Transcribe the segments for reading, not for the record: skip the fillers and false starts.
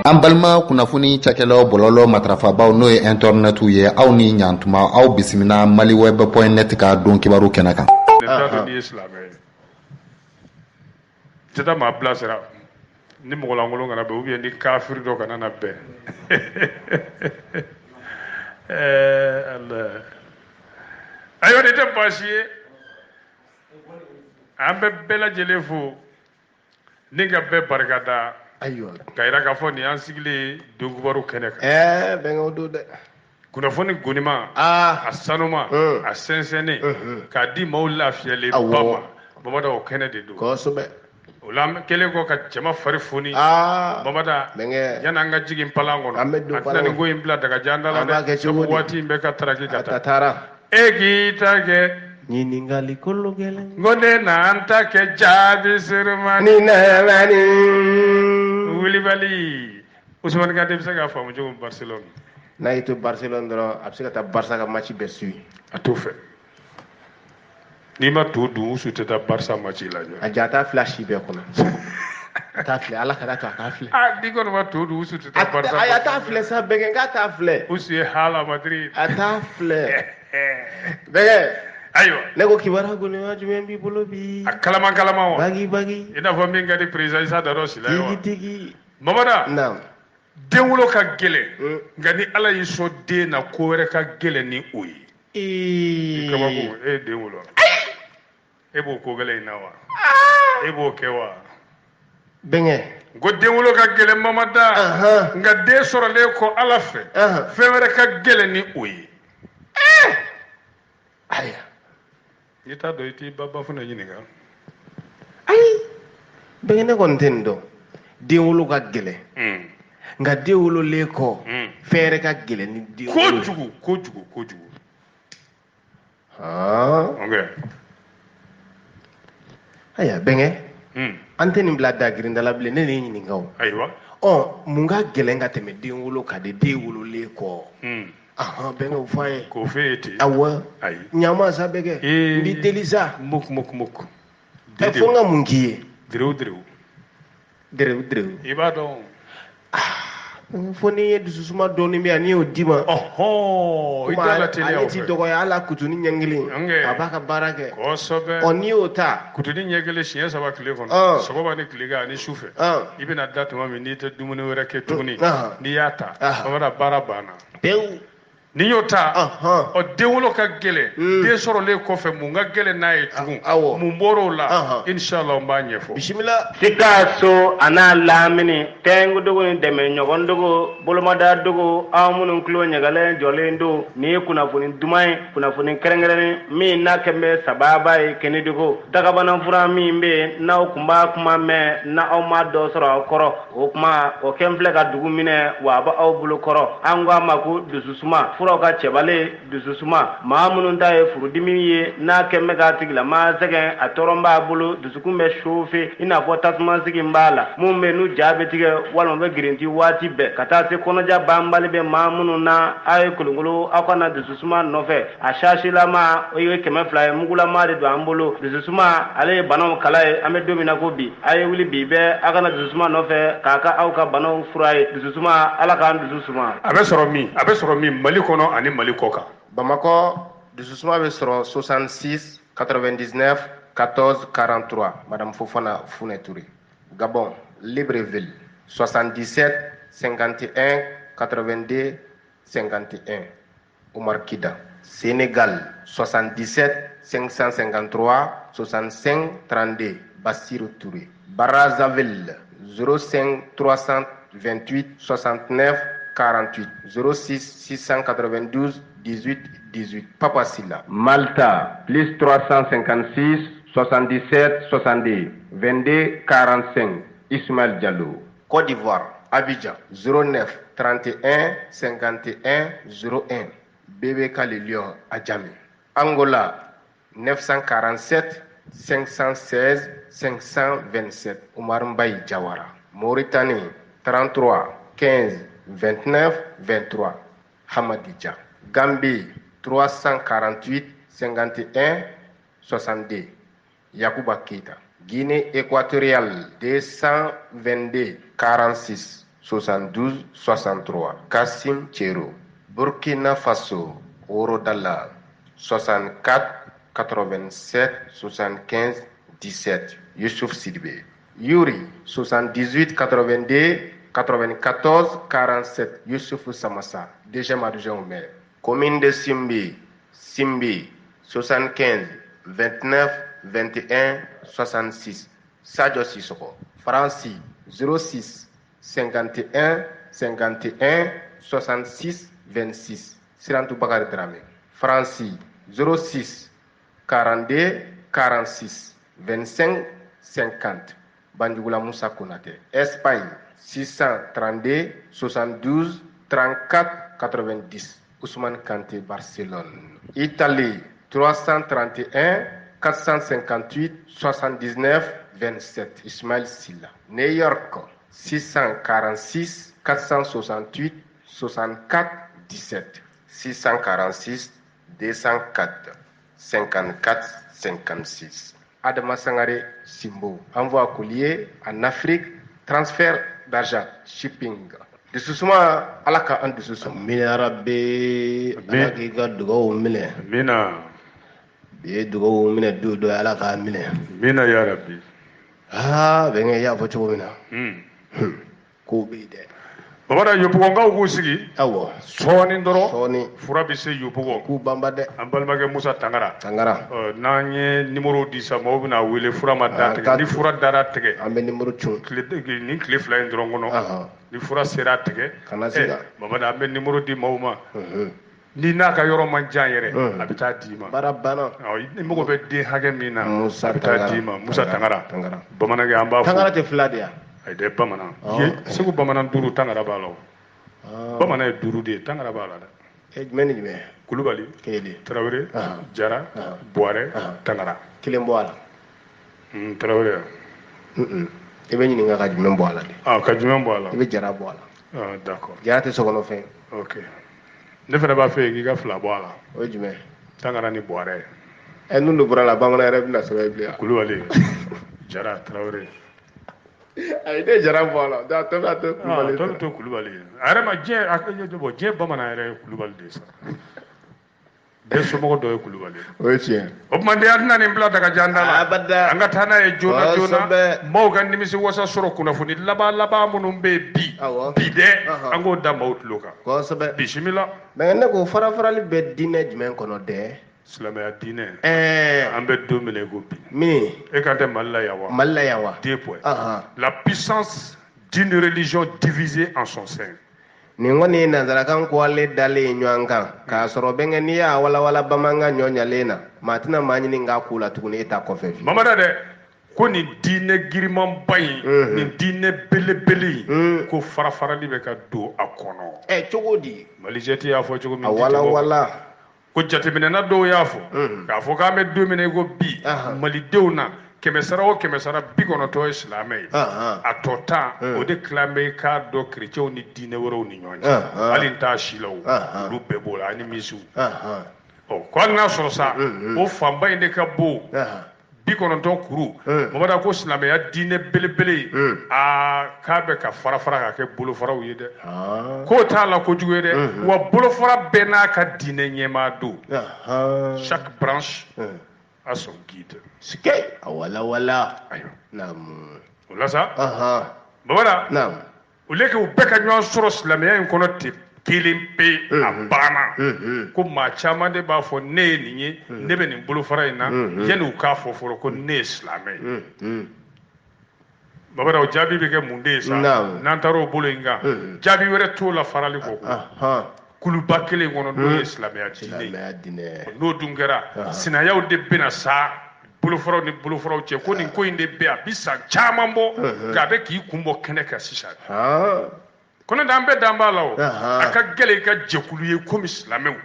An balima kunnafoni cakɛlaw bɔlɔlɔ matrafabaw n'o ye internet ye aw ni ɲantuma aw bisimila maliweb.net ka don kibaru kɛnɛ kan. Teta maa bilasira ni mɔgɔlankolon kana bɛn ubiyɛn ni kafiri dɔ kana na bɛn Allah ayiwa ni tɛ baasi ye an bɛ bɛɛ lajɛlen fo ni ka bɛɛ barikada ayiwa ka yira k'a fɔ nin an sigilen don kibaru kɛnɛ kan bɛnkɛw don dɛ kunnafoni gonima a sanuma a sɛnsɛnnen k'a di maaw lafiyalen ba ma Bamada o kɛnɛ de don kosɛbɛ o la an kɛlen kɔ ka jama fari foni Bamada yan'an ka jigin palan kɔnɔ an tɛna nin ko in bila dagajan da la dɛ sabu waati in bɛ ka taraki ka taa e k'i ta kɛ ɲininkali kolo gɛlɛn n ko ne n'an ta kɛ jaabi surumani ni nɛmɛni Wulibali Usumani Kante bɛ se k'a faamu cogo Barcelone n'a y'i to Barcelone dɔrɔn a bɛ se ka taa Barça ka match bɛɛ suit a t'o fɛ n'i ma to dun Usu tɛ taa Barça match lajɛ a ja t'a filɛ a si bɛɛ kɔnɔ a t'a filɛ Ala kana to a k'a filɛ n'i kɔni ma to dun Usu tɛ taa Barça a t'a filɛ sa bɛnkɛ k'a t'a filɛ Usu ye hala Madrid a t'a filɛ bɛnkɛ ayiwa ne ko kibaruya gonima jumɛn b'i bolo bi a kalama wa bagi i n'a fɔ min ka di président Isa Dado Sila ye wa tigi Mamada naam den wolo ka gɛlɛn nka ni Ala y'i sɔn den na ko wɛrɛ ka gɛlɛn ni o ye i kabako e ye den wolo e b'o ko gɛlɛn in na wa e b'o kɛ wa bɛnkɛ ko den wolo ka gɛlɛn Mamada nka den sɔrɔlen kɔ Ala fɛ fɛn wɛrɛ ka gɛlɛn ni o ye aya i t'a dɔn i t'i ba fana ɲininka ayi bɛnkɛ ne kɔni tɛ nin dɔn den wolo ka gɛlɛn nka den wololen kɔ fɛn yɛrɛ ka gɛlɛn ni den wolo kojugu aya bɛnkɛ an tɛ nin bila dagirindala bilen ne nin ɲininka o ayiwa mun ka gɛlɛn ka tɛmɛ den wolo kan de den wololen kɔ bɛnkɛ o fɔ an ye k'o f'e ye ten awɔ ɲaama sa bɛnkɛ n b'i deli sa muk fo n ka mun k'i ye derewu i b'a dɔn fo n'i ye dususuma dɔɔnin bɛ yan n'i y'o d'i ma i da la teliya o ale t'i dɔgɔya hali kutuni ɲɛ kelen a b'a ka baara kɛ kosɛbɛ n'i y'o ta kutuni ɲɛ kelen siɲɛ 3 tile kɔnɔ sɔgɔma ni tilegan ani su fɛ i bɛna da tuma min n'i tɛ dumuni wɛrɛ kɛ tuguni n'i y'a ta Bamada baara banna pewu n'i y'o ta den wolo ka gɛlɛn den sɔrɔlen kɔfɛ mun ka gɛlɛn n'a ye tugun mun bɔr'o la inshallah n b'a ɲɛfɔ bisimila Sikaso a n'a lamini tɛngu dogo ni dɛmɛ ɲɔgɔn dogo bolomada dogo aw minnu tulo ɲagalen jɔlen don nin ye kunnafoni duman ye kunnafoni kɛrɛnkɛrɛnnen min n'a kɛn bɛ sababa ye kɛnɛ dogo dagabana fura min bɛ n'aw kun b'a kuma mɛn n'aw ma dɔ sɔrɔ aw kɔrɔ o kuma o kɛn filɛ ka dugu minɛ wa a b'aw bolo kɔrɔ an ko a ma ko dususuma furaw ka cɛbale dususuma maa minnu ta ye furudimi ye n'a kɛn bɛ k'a tigilama sɛgɛn a tɔɔrɔ b'a bolo dusukun bɛ chauffer i n'a fɔ tasuma sigi b'a la mun bɛ n'u ja bɛ tigɛ walima bɛ girinti waati bɛɛ ka taa se kɔnɔja banbali bɛ maa minnu na a ye kolokolo aw kana dususuma nɔfɛ a sasilama o ye 200 ye mugulama de don an bolo dususuma ale ye banaw kala ye an bɛ don min na ko bi a ye wuli bi bɛɛ aw kana dususuma nɔfɛ k'a ka aw ka banaw fura ye dususuma ala k'an dusu suma a bɛ sɔrɔ min Mali kɔnɔ ani Mali kɔ kan Bamakɔ dususuma bɛ sɔrɔ 66 99 14 43 Madame Fofana Fune Touré. Gabon, Libreville, 77 51 82 51 Omar Kida. Sénégal, 77 553 65 32 Bassirou Touré. Brazzaville, 05 328 69 48 06 692 18 18 Papa Silla. Malta, plus 356 77 62 22 45 Ismaël Diallo. Côte d'Ivoire, Abidjan, 09 31 51 01 BBK Le Lion Adjamé. Angola, 947 516 527 Oumar Mbaye Diawara. Mauritanie, 33 15 29 23 Hamadija. Gambie, 348 51 62 Yacouba Keita. Guinée équatoriale, 222 46 72 63. Kassim Thierro. Burkina Faso, Orodala, 64 87 75 17. Youssouf Sidibé. Yuri, 78 82 94 47. Youssouf Samassa, deuxième adjoint au maire. Commune de Simbi, 75 29 21 66. Sadio Sissoko. Franci, 06 51 51 66 26. Sirantou Bakary Dramé. Franci, 06 42 46 25 50. Bandjougula Moussa Konate. Espagne, 632 72 34 90. Ousmane Kanté, Barcelone. Italie, 331 458 79 27. Ismaël Silla. New York, 646 468 64 17. 646 204 54 56. Adama Sangare Simbo. Envoi courrier en Afrique. Transfert d'argent. Shipping. Dususuma alaka an dususuma. Mina rabbi alaki ka dugawu minɛ. Mina. Bi dugawu minɛ do alaka minɛ. Mina ya rabbi. Bɛnkɛ y'a fɔ cogo min na. Ko bɛ dɛ. Bamada yobugongaw k'u sigi. Awɔ. Sɔɔni dɔrɔn. Sɔɔni. Fura bɛ se yobugo. K'u banba dɛ. An balimakɛ Musa Tangara. Tangara. N'an ye numéro di sa mɔgɔw bɛna wele fura ma da tigɛ. Ni fura dara tigɛ. An bɛ numéro cun. Ni tile fila in dɔrɔn kɔnɔ. Ni fura sera tigɛ. Kana siga. Bamada an bɛ numéro di maaw ma. Ni n'a ka yɔrɔ man jan yɛrɛ a bɛ taa d'i ma. Baara banna. Ni mago bɛ den hakɛ min na a Musa bɛ taa d'i ma. Musa Tangara. Bamanan an b'a fɔ. Tangara tɛ fila de yan. Ayi dɛ bamanan. Segu bamanan 5 Tangara b'a la o. Bamanan ye 5 de ye Tangara b'a la dɛ. Jumɛn ni jumɛn. Kulubali. Kelen. Tarawele. Jara. Buwarɛ. Tangara. Kelen bɔ a la. Tarawele. I bɛ ɲininka ka jumɛn bɔ a la de. Ka jumɛn bɔ a la. I bɛ Jara bɔ a la. D'accord. Jara tɛ sokɔnɔ fɛn. Ok. Ne fana b'a fɛ k'i ka 2 bɔ a la. O ye jumɛn. Tangara ni Buwarɛ. N'u don bɔra la bamanan yɛrɛ bɛna sɛbɛn bilen. Kulubali. Jara. Tarawele. Ayi ne Jara bɔ a la. Tɔ bɛ to Kulubali. Tɔ bɛ to Kulubali. A yɛrɛ ma diɲɛ bamanan yɛrɛ ye Kulubali de ye sa. Bɛɛ somɔgɔ dɔ ye Kulubali. O ye tiɲɛ. O tuma de an tɛna nin bila daga jan da la. Abada. An ka taa n'a ye joona joona. Maaw ka nimisi wasa sɔrɔ kunnafoni laban minnu bɛ yen bi. Bi dɛ an k'o da maaw tulo kan. Kosɛbɛ. Bisimila. Mais ne ko farafarali bɛ diinɛ jumɛn kɔnɔ dɛ. Silamɛya diinɛ. An bɛ don min na i ko bi. Min. E kan tɛ Mali la yan wa. Mali la yan wa. 2 points. La puissance d'une religion divisée en son sein. Nin kɔni ye nanzarakan ko ale dalen ɲɔgɔn kan k'a sɔrɔ bɛnkɛ n'i y'a walawala bamanankan ɲɔ ɲalen na maa tɛna maa ɲini k'a k'u la tuguni e ta kɔfɛ. Mamada dɛ ko nin diinɛ girimanba in nin diinɛ belebele in ko farafarali bɛ ka don a kɔnɔ. Cogo di. Malijɛti y'a fɔ cogo min. A walawala. Ko jateminɛna dɔw y'a fɔ k'a fɔ k'an bɛ don min na i ko bi malidenw na 100 o 100 90 ye silamɛ ye a tɔ 10 o de tilan bɛ k'a dɔn kerecɛnw ni diinɛ wɛrɛw ni ɲɔgɔn cɛ hali n t'a si la o olu bɛɛ b'o la ani misiw ko hali n'a sɔrɔ sa o fanba in de ka bon 90 kuru Mamada ko silamɛya diinɛ belebele k'a bɛ ka fara ka kɛ bolofaraw ye dɛ k'o t'a la kojugu ye dɛ wa bolofara bɛɛ n'a ka diinɛ ɲɛmaa don chaque branche a son guide. Sikei a walawala. O la sa Mamada o lieu que u bɛɛ ka ɲɔgɔn sɔrɔ silamɛya in kɔnɔ ten kelen pe a banna ko maa caman de b'a fɔ ne ye nin ye ne bɛ nin bolofara in na yanni u k'a fɔ fɔlɔ ko ne ye silamɛ ye. Mamada o jaabi bɛ kɛ mun de ye sa n'an taara o bolo in kan jaabi wɛrɛ t'o la farali kɔ kuluba kelen kɔnɔ n'o ye silamɛya diinɛ ye n'o dun kɛra sinayaw de bɛna sa bolofaraw ni bolofaraw cɛ ko nin ko in de bɛ a bi san caman bɔ nka a bɛ k'i kun bɔ kɛnɛ kan sisan ko ne d'an bɛɛ dan b'a la o a ka gɛlɛn i ka jɛkulu ye komi silamɛw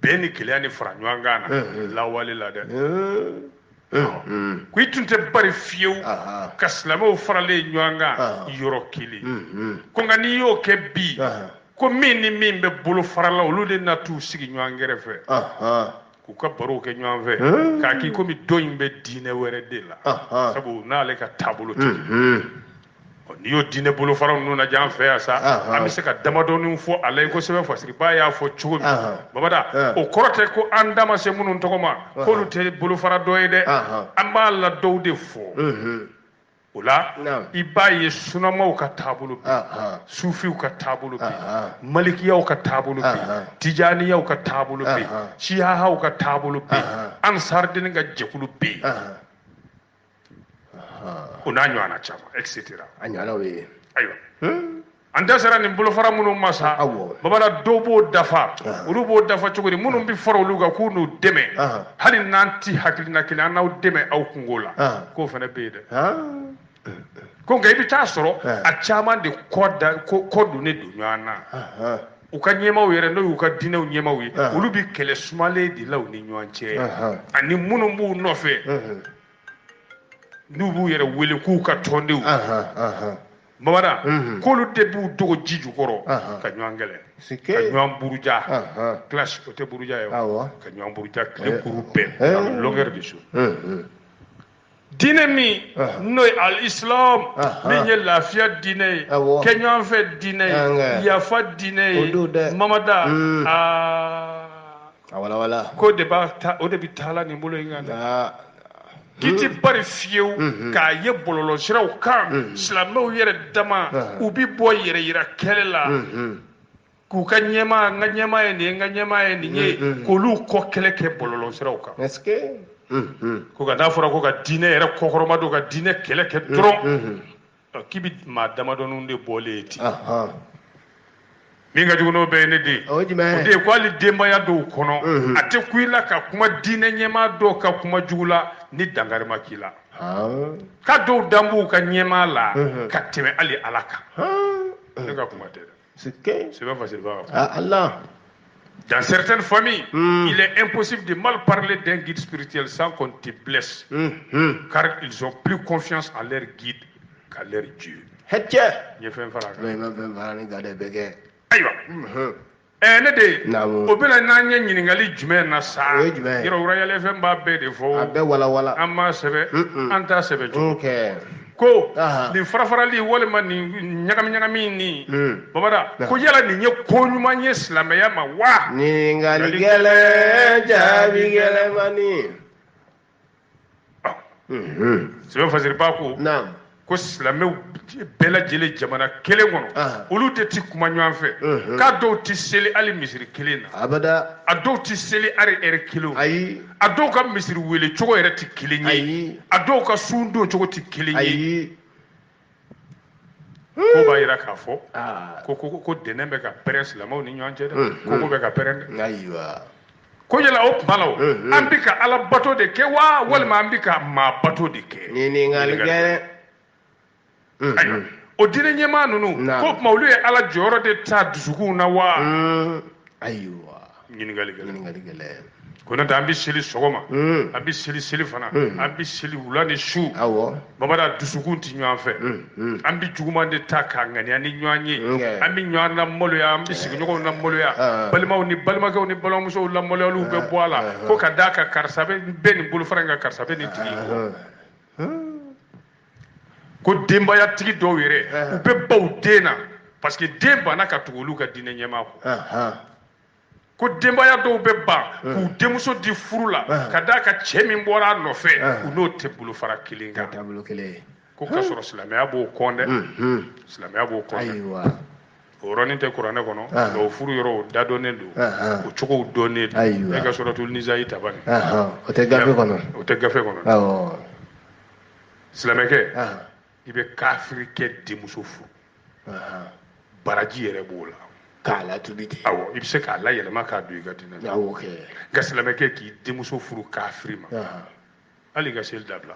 bɛn ni keleya ni fara ɲɔgɔn kan na lawale la dɛ ko i tun tɛ bari fiyewu ka silamɛw faralen ɲɔgɔn kan yɔrɔ kelen ko nka n'i y'o kɛ bi ko min ni min bɛ bolo farala olu de na t'u sigi ɲɔgɔn kɛrɛfɛ k'u ka barow kɛ ɲɔgɔn fɛ k'a k'i komi dɔ in bɛ diinɛ wɛrɛ de la sabu n'ale ka taabolo tɛ n'i y'o diinɛ bolofara ninnu lajɛ an fɛ yan sa an bɛ se ka damadɔnin fɔ a la i kosɛbɛ fasiriba y'a fɔ cogo min babada o kɔrɔ tɛ ko an da ma se minnu tɔgɔ ma k'olu tɛ bolofara dɔ ye dɛ an b'a la dɔw de fɔ o la i b'a ye sunamaw ka taabolo bi sufiw ka taabolo bi malikiyaw ka taabolo bi tijaniyaw ka taabolo bi siyahaw ka taabolo bi ansardin ka jɛkulu bi o n'a ɲɔgɔnna caman etc. a ɲɔgɔnnaw ye ayiwa an da sera nin bolofara minnu ma sa babada dɔw b'o dafa olu b'o dafa cogo di minnu bɛ fara olu kan k'u n'u dɛmɛ hali n'an ti hakilina kelen an n'aw dɛmɛ aw kungo la k'o fana bɛ yen dɛ ko nka i bɛ taa sɔrɔ a caman de kɔ donnen don ɲɔgɔn na u ka ɲɛmaw yɛrɛ n'o y'u ka diinɛw ɲɛmaw ye olu bɛ kɛlɛ sumalen de la u ni ɲɔgɔn cɛ ani minnu b'u nɔfɛ n'u b'u yɛrɛ wele k'u ka tɔndenw babada k'olu de b'u dogo ji jukɔrɔ ka ɲɔgɔn kɛlɛ ka ɲɔgɔn buruja classe o tɛ buruja ye ka ɲɔgɔn buruja tile kuru bɛɛ longueur de jour diinɛ min n'o ye al-islam min ye lafiya diinɛ ye kɛ ɲɔgɔn fɛ diinɛ ye yafa diinɛ ye mamada ko de bɛ taala nin bolo in kan dɛ kiti bari fiyewu k'a ye bɔlɔlɔsiraw kan silamɛw yɛrɛ dama u bi bɔ yɛrɛ yira kɛlɛ la k'u ka ɲɛmaa n ka ɲɛmaa ye nin ye n ka ɲɛmaa ye nin ye k'olu kɔ kɛlɛ kɛ bɔlɔlɔsiraw kan ko ka n'a fɔra ko ka diinɛ yɛrɛ kɔkɔrɔma don ka diinɛ kɛlɛ kɛ dɔrɔn k'i bi maa damadɔninw de bɔlen ye ten min ka jugu n'o bɛɛ ye ne den o de ye ko hali denbaya dɔw kɔnɔ a tɛ ku i la ka kuma diinɛ ɲɛmaa dɔw ka kuma jugu la ni dankari ma k'i la ka dɔw dan b'u ka ɲɛmaa la ka tɛmɛ hali ala kan ne ka kuma tɛ dɛ c'est pas facile Allah. Dans certaines familles, il est impossible de mal parler d'un guide spirituel sans qu'on te blesse, car ils ont plus confiance en leur guide qu'à leur Dieu. Ayiwa ne de o bɛna n'an ye ɲininkali jumɛn na sa yɔrɔ wurayɛlɛ fɛn b'a bɛɛ de fɔ a bɛɛ walawala an m'a sɛbɛ an t'a sɛbɛ cogo ko nin farafarali walima nin ɲagami ɲagami nin babada ko yala nin ye ko ɲuman ye silamɛya ma wa ɲininkali gɛlɛn jaabi gɛlɛnmani sɛbɛn fasiriba ko ko silamɛw bɛɛ lajɛlen jamana kelen kɔnɔ olu de tɛ kuma ɲɔgɔn fɛ k'a dɔw tɛ seli hali misiri kelen na a dɔw tɛ seli hali ɛri kelen a dɔw ka misiri wele cogo yɛrɛ tɛ kelen ye a dɔw ka sun don cogo tɛ kelen ye ko b'a jira k'a fɔ ko dɛnɛn bɛ ka pɛrɛn silamɛw ni ɲɔgɔn cɛ dɛ koko bɛ ka pɛrɛn dɛ ko yala o tuma la an bɛ ka ala bato de kɛ wa walima an bɛ ka maa bato de kɛ ɲininkali gɛlɛn ayiwa o diinɛ ɲɛmaa ninnu ko tuma olu ye ala jɔyɔrɔ de ta dusukun na wa ayiwa ɲininkali gɛlɛn ko n'o tɛ an bɛ seli sɔgɔma an bɛ seli fana an bɛ seli wula ni su babada dusukun tɛ ɲɔgɔn fɛ an bɛ juguman de ta k'a ŋaniya ni ɲɔgɔn ye an bɛ ɲɔgɔn lamaloya an bɛ sigiɲɔgɔnw lamaloya balimaw ni balimakɛw ni balimamusow lamaloyaliw bɛ bɔ a la ko ka d'a kan karisa bɛ nin bolofara in kan karisa bɛ nin tigi kɔ ko denbayatigi dɔw yɛrɛ u bɛ baw den na parce que den banna ka tugu olu ka diinɛ ɲɛmaa kɔ ko denbaya dɔw bɛ ban k'u denmuso di furu la ka d'a kan cɛ min bɔra a nɔfɛ u n'o tɛ bolofara kelen kan ko ka sɔrɔ silamɛya b'o kɔn dɛ silamɛya b'o kɔn dɛ o yɔrɔnin tɛ kuranɛ kɔnɔ nka o furu yɔrɔ o dadɔnnen don o cogow dɔnnen don e ka suratul nisa'i ta bani o tɛ gafe kɔnɔ silamɛkɛ i bɛ kafiri kɛ denmuso furu baraji yɛrɛ b'o la k'a latubi ten awɔ i bɛ se k'a layɛlɛma k'a don i ka diinɛ na nka silamɛkɛ k'i denmuso furu kafiri ma hali i ka seli dabila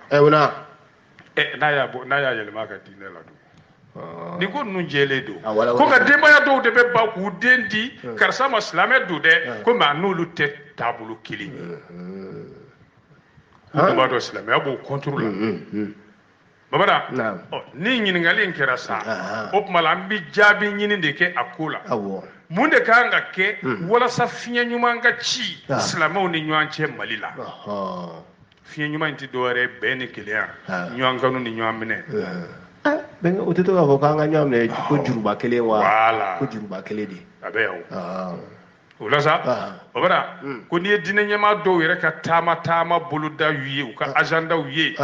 n'a y'a yɛlɛma ka diinɛ la don ni ko ninnu jɛlen don ko nka denbaya dɔw de bɛ ban k'u den di karisa ma silamɛ don dɛ ko mɛ a n'olu tɛ taabolo kelen ye u b'a dɔn silamɛya b'o kɔnturu la babada ni ɲininkali in kɛra sa o tuma la an bɛ jaabi ɲini de kɛ a ko la mun de kan ka kɛ walasa fiɲɛ ɲuman ka ci silamɛw ni ɲɔgɔn cɛ mali la fiɲɛ ɲuman in tɛ dɔwɛrɛ ye bɛn ni kelenya ɲɔgɔn kanu ni ɲɔgɔn minɛ bɛnkɛ o tɛ to k'a fɔ k'an ka ɲɔgɔn minɛ ko juruba kelen wa voilà ko juruba kelen de a bɛ yan o la sa o bɛna ko n'i ye diinɛ ɲɛmaa dɔw yɛrɛ ka taama boloda y'u ye u ka agendaw ye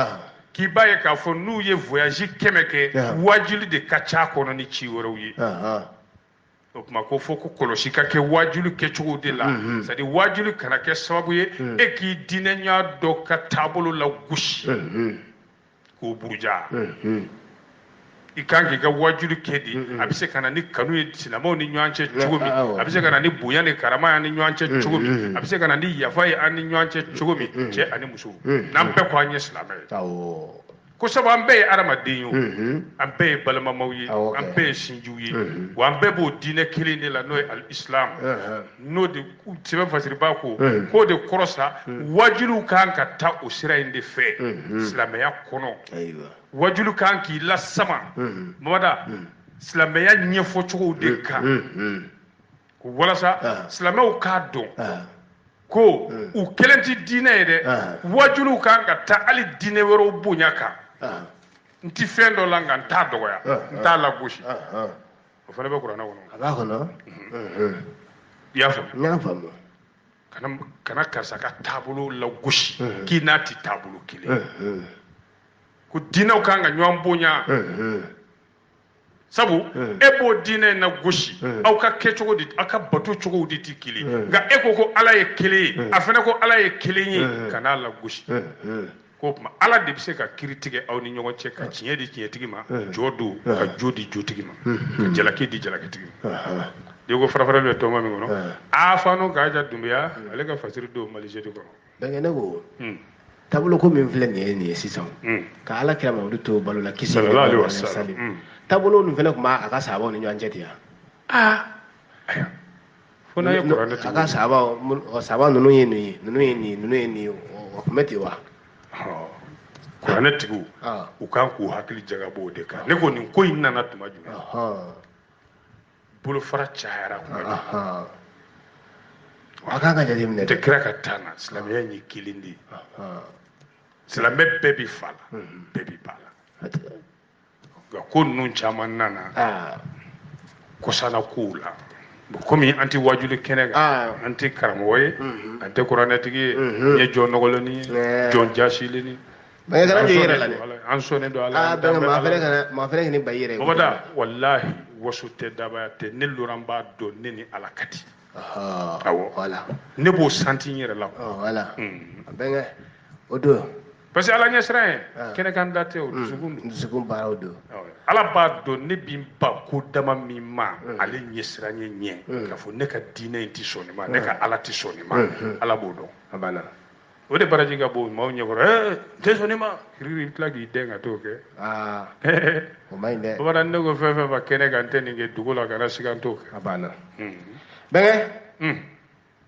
k'i b'a ye k'a fɔ n'u ye voyage 100 kɛ wajuli de ka ca kɔnɔ ni ci wɛrɛw ye o tuma ko fɔ ko kɔlɔsi ka kɛ wajuli kɛcogo de la c'est à dire wajuli kana kɛ sababu ye e k'i diinɛ ɲɛmaa dɔ ka taabolo la gosi k'o buruja i kan k'i ka wajuli kɛ di a bɛ se ka na ni kanu ye silamɛw ni ɲɔgɔn cɛ cogo min a bɛ se ka na ni bonya ni karama ye an ni ɲɔgɔn cɛ cogo min a bɛ se ka na ni yafa ye an ni ɲɔgɔn cɛ cogo min cɛ ani muso n'an bɛɛ ko an ye silamɛ ye ko sabu an bɛɛ ye adamaden ye an bɛɛ ye balimamaw ye an bɛɛ ye sinjiw ye wa an bɛɛ b'o diinɛ kelen de la n'o ye al-islam n'o de sɛbɛn fasiriba ko k'o de kɔrɔ sa wajuliw kan ka taa o sira in de fɛ silamɛya kɔnɔ wajulu kan k'i lasama mamada silamɛya ɲɛfɔcogow de kan ko walasa silamɛw k'a dɔn ko u kelen tɛ diinɛ ye dɛ wajuliw kan ka taa hali diinɛ wɛrɛw bonya kan n ti fɛn dɔ la nka n t'a dɔgɔya n t'a lagosi o fana bɛ kuranɛ kɔnɔ a b'a kɔnɔ i y'a faamu n y'a faamu kana karisa ka taabolo lagosi k'i n'a ti taabolo kelen ko diinɛw kan ka ɲɔgɔn bonya sabu e b'o diinɛ in na gosi aw ka kɛcogo di aw ka bato cogow de ti kelen nka e ko ala ye kelen ye a fana ko ala ye kelen ye ka n'a lagosi ko tuma ala de bɛ se ka kiiri tigɛ aw ni ɲɔgɔn cɛ ka tiɲɛ di tiɲɛtigi ma jɔ don ka jo di jotigi ma ka jalaki di jalakitigi ma de ko farafara bɛ tɔnba min kɔnɔ a fano k'a ja dunbiya ale ka fasiri don malizeri kɔnɔ bɛnkɛ ne ko taabolo ko min filɛ nin ye sisan ka ala kira Mamadu to balo la kisi taabolo nin fana tun b'a a ka sahabaw ni ɲɔgɔn cɛ ten aya fo n'a ye kuranɛ a ka sahabaw ninnu ye nin ye ninnu ye nin ninnu ye nin o tun bɛ ten wa kuranɛ tigiw u kan k'u hakili jagabɔ o de kan ne ko nin ko in nana tuma jumɛn bolofara cayara kuma jumɛn a kan ka jateminɛ tɛ kira ka taa na silamɛya ye kelen de ye silamɛ bɛɛ bɛ fa la bɛɛ bɛ ba la nka ko ninnu caman nana kɔsana kow la komi an tɛ wajuli kɛnɛ kan an tɛ karamɔgɔ ye an tɛ kuranɛtigi ye n ye jɔn nɔgɔleni ye jɔn jasilenin an sɔnnen don ala maa fɛnɛ k'i ba i yɛrɛ babada walahi waso tɛ dabaya tɛ ne loran b'a dɔn ne ni ala ka di awɔ ne b'o santi n yɛrɛ la wala bɛnkɛ o don parce que ala ɲɛsiran ye kɛnɛkan da tɛ o dusukun baaraw don ala b'a dɔn ne bi n ba ko dama min ma ale ɲɛsiran ye ɲɛ k'a fɔ ne ka diinɛ in tɛ sɔn nin ma ne ka ala tɛ sɔn nin ma ala b'o dɔn a banna o de baraji ka bon maaw ɲɛkɔrɔ n tɛ sɔn nin ma kiriri i tila k'i den ka t'o kɛ o ma ɲi dɛ bamanan ne ko fɛn fɛn ma kɛnɛ kan n tɛ nin kɛ dugu la kana siga n t'o kɛ a banna bɛnkɛ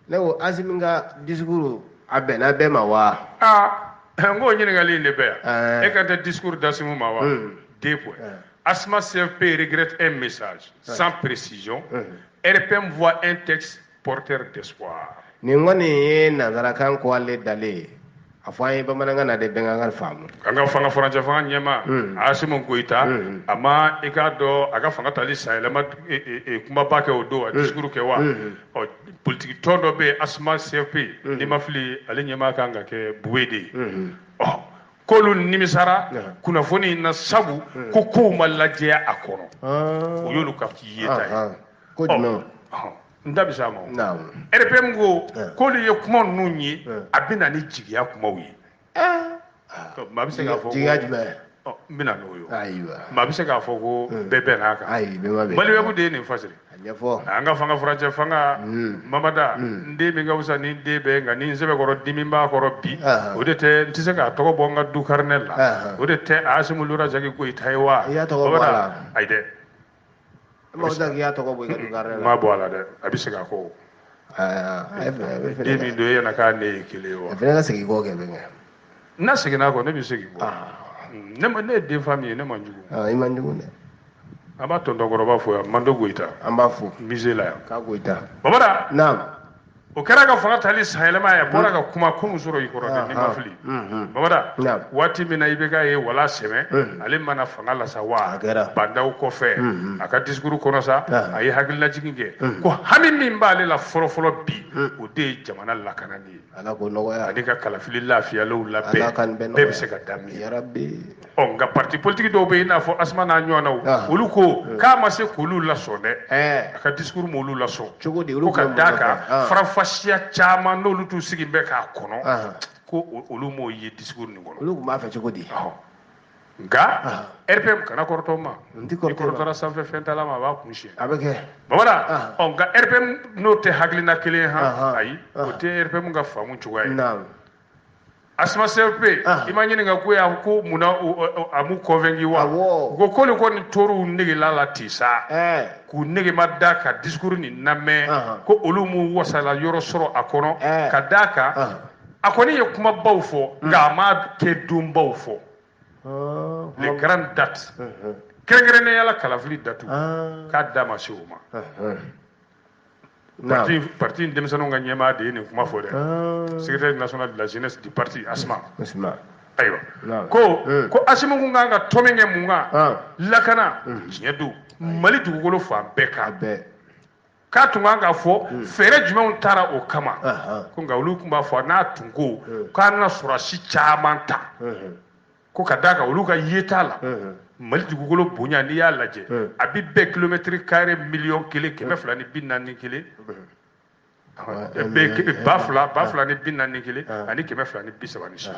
ne ko Asimi ka discours a bɛnna bɛɛ ma wa n k'o ɲininkali in de bɛ yan e kan tɛ discours d'Asimu ma wa 2 points Asma CFP regrette un message sans précision RPM voit un texte porteur d'espoir nin kɔni ye nanzarakan ko ale dalen a fɔ an ye bamanankan na de bɛn ka faamu an ka fanga farancɛ fanga ɲɛma Asimu Goyita a ma i k'a dɔn a ka fanga tali sayɛlɛma kumaba kɛ o don a discours kɛ wa politique tɔn dɔ bɛ yen Asma CFP n'i ma fili ale ɲɛma kan ka kɛ Buwe de ye k'olu nimisara kunnafoni na sabu ko kow ma lajɛya a kɔnɔ o y'olu ka yeta ye ko jumɛn n da bɛ s'a ma RPM ko k'olu ye kuma ninnu ye a bɛ na ni jigiya kumaw ye maa bɛ se k'a fɔ jigiya jumɛn n bɛna n'o ye maa bɛ se k'a fɔ ko bɛɛ bɛn n'a kan Maliyabu de ye nin fasiri an ka fanga furancɛ fanga Mamada n den min ka wusa ni den bɛɛ nka ni n sɛbɛkɔrɔ dimi b'a kɔrɔ bi o de tɛ n tɛ se k'a tɔgɔ bɔ n ka du karinɛ la o de tɛ Asimu Lora Jagi Goyita ye wa i y'a tɔgɔ bɔ a la ayi dɛ n b'a fɔ k'i y'a tɔgɔ bɔ i ka du karinɛ la n m'a bɔ a la dɛ a bɛ segin a kɔ den min don e ɲɛna k'a ne ye kelen ye wa a fana ka segin kɔ kɛ bɛnkɛ n'a seginna a kɔ ne bɛ segin kɔ ne ye den fa min ye ne man jugu i man jugu dɛ an b'a tɔntɔnkɔrɔba fo yan Mando Goyita an b'a fo musée la yan k'a Goyita Babada naam o kɛra ka fanga tali sayɛlɛma ye bɔra ka kuma ko muso i kɔrɔ ni ma fili babada waati min na i bɛ ka ye wala sɛmɛ ale mana fanga la sa wa bandaw kɔfɛ a ka discours kɔnɔ sa a ye hakililajigin kɛ ko hami min b'ale la fɔlɔ bi o de ye jamana lakanani ye ani ka kalafili lafiyalenw labɛn bɛɛ bɛ se ka daminɛ nka parti politique dɔw bɛ yen i n'a fɔ Asuma n'a ɲɔgɔnnaw olu ko k'a ma se k'olu lasɔn dɛ a ka discours m'olu lasɔn ko ka d'a kan farafasiya caman n'olu t'u sigi bɛ k'a kɔnɔ ko olu m'o ye discours nin kɔnɔ olu tun b'a fɛ cogo di nka RPM kana kɔrɔtɔ ma i kɔrɔtɔra sanfɛ fɛn t'a la ma a b'a kun siɲɛ a bɛ kɛ babada nka RPM n'o tɛ hakilina kelen ye ayi o tɛ RPM ka faamu cogoya ye Asuma CFP i ma ɲininka ko y'a ko munna a m'u convaincu wa ko k'olu kɔni tor'u negela la ten sa k'u nege ma da ka discours nin lamɛn ko olu m'u wasala yɔrɔ sɔrɔ a kɔnɔ ka d'a kan a kɔni ye kumabaw fɔ nka a ma kɛ donbaw fɔ les grandes dates kɛrɛnkɛrɛnnenya la kalafili datu k'a da ma se o ma parti in denmisɛnninw ka ɲɛmaa de ye nin kuma fɔ dɛ secrétaire national de la jeunesse du parti Asuma ayiwa ko Asima kun kan ka tɔn min kɛ mun kan lakana tiɲɛ don Mali dugukolo fan bɛɛ kan k'a tun kan ka fɔ fɛɛrɛ jumɛnw taara o kama ko nka olu tun b'a fɔ n'a tun ko k'an ka sɔrɔdasi caman ta ko ka d'a kan olu ka yeta la Mali dugukolo bonya n'i y'a lajɛ a bi bɛɛ kilomètre carré miliyɔn 1,241 2,241 ani 238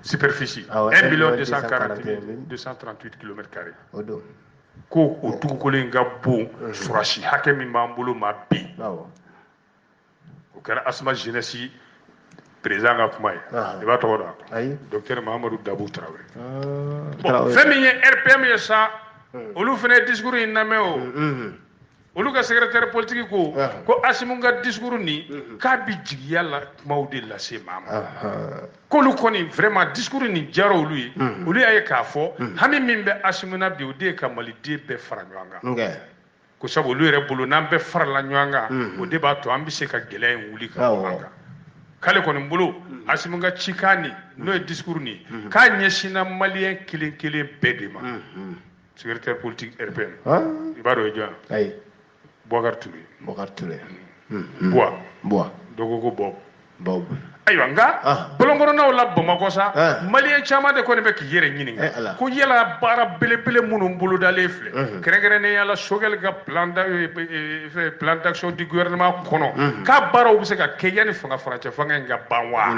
superficie 1,238 kilomètres carrés ko o dugukolo in ka bon surasi hakɛ min b'an bolo ma bi o kɛra Asuma jeunesse président ka kuma ye i b'a tɔgɔ dɔn docteur Mahamadou Dabou Traoré fɛn min ye RPM ye sa olu fana ye discours in lamɛn o olu ka secrétaire politique ko Asimu ka discours nin k'a bi jigiya la kumaw de lase maa ma k'olu kɔni vraiment discours nin diyara olu ye olu y'a ye k'a fɔ hami min bɛ Asimu na bi o de ye ka maliden bɛɛ fara ɲɔgɔn kan ko sabu olu yɛrɛ bolo n'an bɛɛ farala ɲɔgɔn kan o de b'a to an bɛ se ka gɛlɛya in wuli ka bɔ an kan k'ale kɔni bolo Asimu ka cikan nin n'o ye discours nin k'a ɲɛsinna maliyɛn kelen kelen bɛɛ de ma secrétaire politique RPM i b'a dɔn o ye jɔn Boubacar Touré Bois dɔw ko Bob ayiwa nka bɔlɔnkɔnɔnaw la Bamakɔ sa maliyɛn caman de kɔni bɛ k'i yɛrɛ ɲininka ko yala baara belebele minnu bolodalen filɛ kɛrɛnkɛrɛnnenya la Sogɛl ka plan d'action du gouvernement kɔnɔ k'a baaraw bɛ se ka kɛ yanni fangacɛ fanga in ka ban wa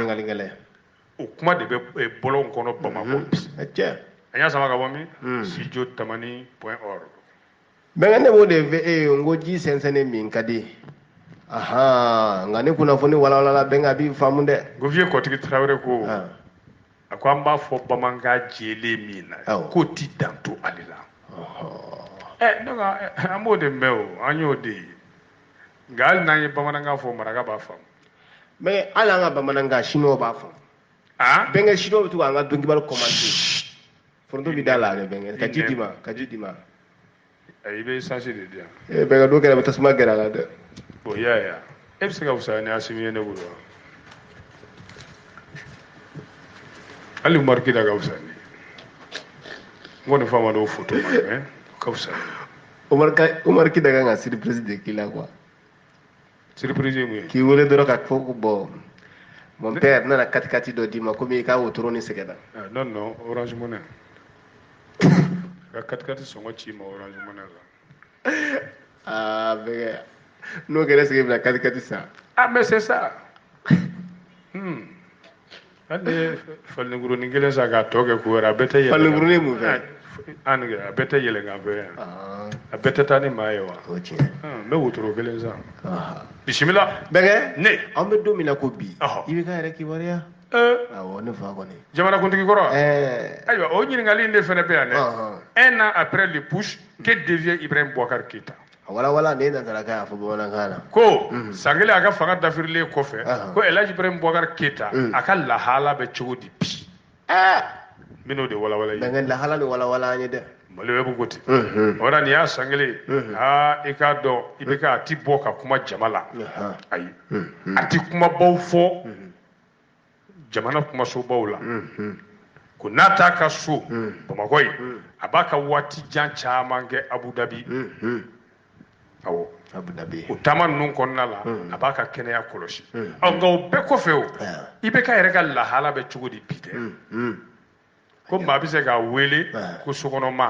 o kuma de bɛ bɔlɔn kɔnɔ Bamakɔ bi an y'a sama ka bɔ min studio tamani.org bɛnkɛ ne b'o de fɛ e ye n ko ji sɛnsɛnnen min ka di nka ni kunnafoni walawala bɛnkɛ a b'i faamu dɛ ko vieux Kɔtigi Tarawele ko a ko an b'a fɔ bamanankan jɛlen min na k'o ti dan to ale la donc an b'o de mɛn o an y'o de ye nka hali n'an ye bamanankan fɔ maraka b'a faamu bɛnkɛ hali an ka bamanankan siniwaw b'a faamu bɛnkɛ siniwaw bɛ to k'an ka dɔnkibali commenter foronto bɛ da la bɛnkɛ ka ji di ma i bɛ essence de di yan bɛnkɛ dɔw kɛra bɛ tasuma gɛrɛ a la dɛ bon i y'a ye e bɛ se ka fisaya ni Asimu ye ne bolo wa hali Umaru Kida ka fisa ni n kɔni fa ma dɔw photo ma mais ka fisa Umaru Kida kan ka surprise de k'i la quoi surprise ye mun ye k'i wele dɔrɔn ka fɔ ko bon mon père nana katikati dɔ d'i ma komi i ka wotoro ni sɛgɛnna non Orange Money ka katikati sɔngɔ ci ma Orange Money la bɛnkɛ n'o kɛra sigi bila katikati sa mais c'est ça hali ni ye falenikurunin kelen san k'a tɔ kɛ ko wɛrɛ a bɛɛ tɛ yɛlɛ falenikurunin mun fɛ a bɛɛ tɛ yɛlɛ kan fɛ yan a bɛɛ tɛ taa ni maa ye wa o tiɲɛ n bɛ wotoro kelen san bisimila bɛnkɛ ne an bɛ don min na ko bi i bɛ ka yɛrɛ kibaruya awɔ ne fa kɔni jamanakuntigi kɔrɔ ayiwa o ɲininkali in de fana bɛ yan dɛ un an après le push que devient Ibrahim Boubacar Keïta wala ne nana k'a fɔ bamanankan na ko san kelen a ka fanga dafirilen kɔfɛ ko El Hadji Ibrahim Boubacar Keïta a ka lahala bɛ cogo di bi n bɛn'o de walawala bɛnkɛ lahala ni walawala an ye dɛ mali webu goti ora ni ya sangele i ka dɔn i bɛ ka ti bɔ ka kuma jama la ayi a ti kuma baw fɔ jamana kuma so baw la ko n'a t'a ka so bamakɔ ye a b'a ka waati jan caman kɛ Abu Dhabi awɔ Abu Dhabi o taama ninnu kɔnɔna la a b'a ka kɛnɛya kɔlɔsi nka o bɛɛ kɔfɛ o i bɛ ka yɛrɛ ka lahala bɛ cogo di bi tɛ ko maa bɛ se k'a wele ko sokɔnɔma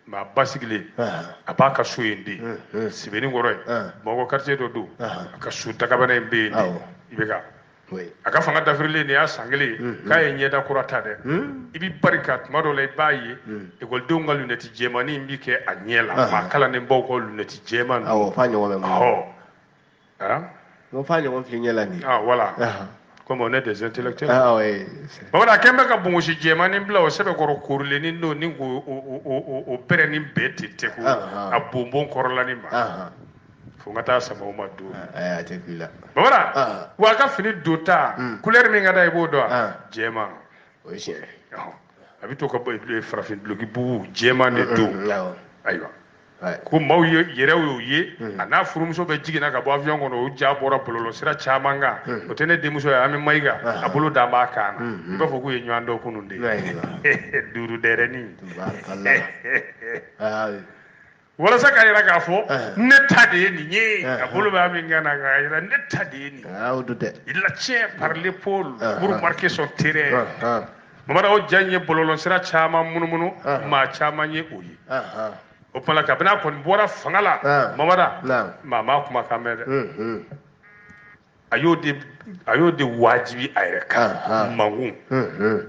maa basigilen a b'a ka so yen de Sibeni kɔrɔ ye Bamakɔ quartier dɔ don a ka so dagabana in bɛ yen de i bɛ ka a ka fanga dafirilen nin y'a san kelen k'a ye ɲɛda kura ta dɛ i b'i bari ka tuma dɔw la i b'a ye ekɔlidenw ka lunɛti jɛmani bi kɛ a ɲɛ la maa kalannenbaw ka lunɛti jɛman awɔ f'a ɲɔgɔn bɛ mun f'a ɲɔgɔn fili ɲɛ la nin voilà comme on est des intellectuels bamanan a kɛn bɛ ka bongosi jɛmani bila o sɛbɛkɔrɔ korilennin don ni o bɛrɛnin bɛɛ tɛ tɛgɛ a bonbon kɔrɔlanin ma fo n ka taa sama o ma don bamanan wa a ka fini don ta couleur min ka d'a ye i b'o dɔn wa jɛman o ye tiɲɛ a bɛ to ka farafin duloki bugu jɛman de don ayiwa ko maaw yɛrɛ y'o ye a n'a furumuso bɛ jiginna ka bɔ avion kɔnɔ o ja bɔra bɔlɔlɔ sira caman kan o tɛ ne denmuso ye an bɛ Mayiga a bolo da b'a kan na i b'a fɔ k'u ye ɲɔgɔn dɔn kunun de duuru dɛrɛnin walasa ka yira k'a fɔ ne ta de ye nin ye a bolo b'a min kan na k'a yira ne ta de ye nin il a tient par l'épaule pour marquer son terrain mamada o ja in ye bɔlɔlɔ sira caman munumunu maa caman ye o ye o tuma la kabini a kɔni bɔra fanga la mamada maa ma kumakan mɛn dɛ a y'o de wajibi a yɛrɛ kan mankun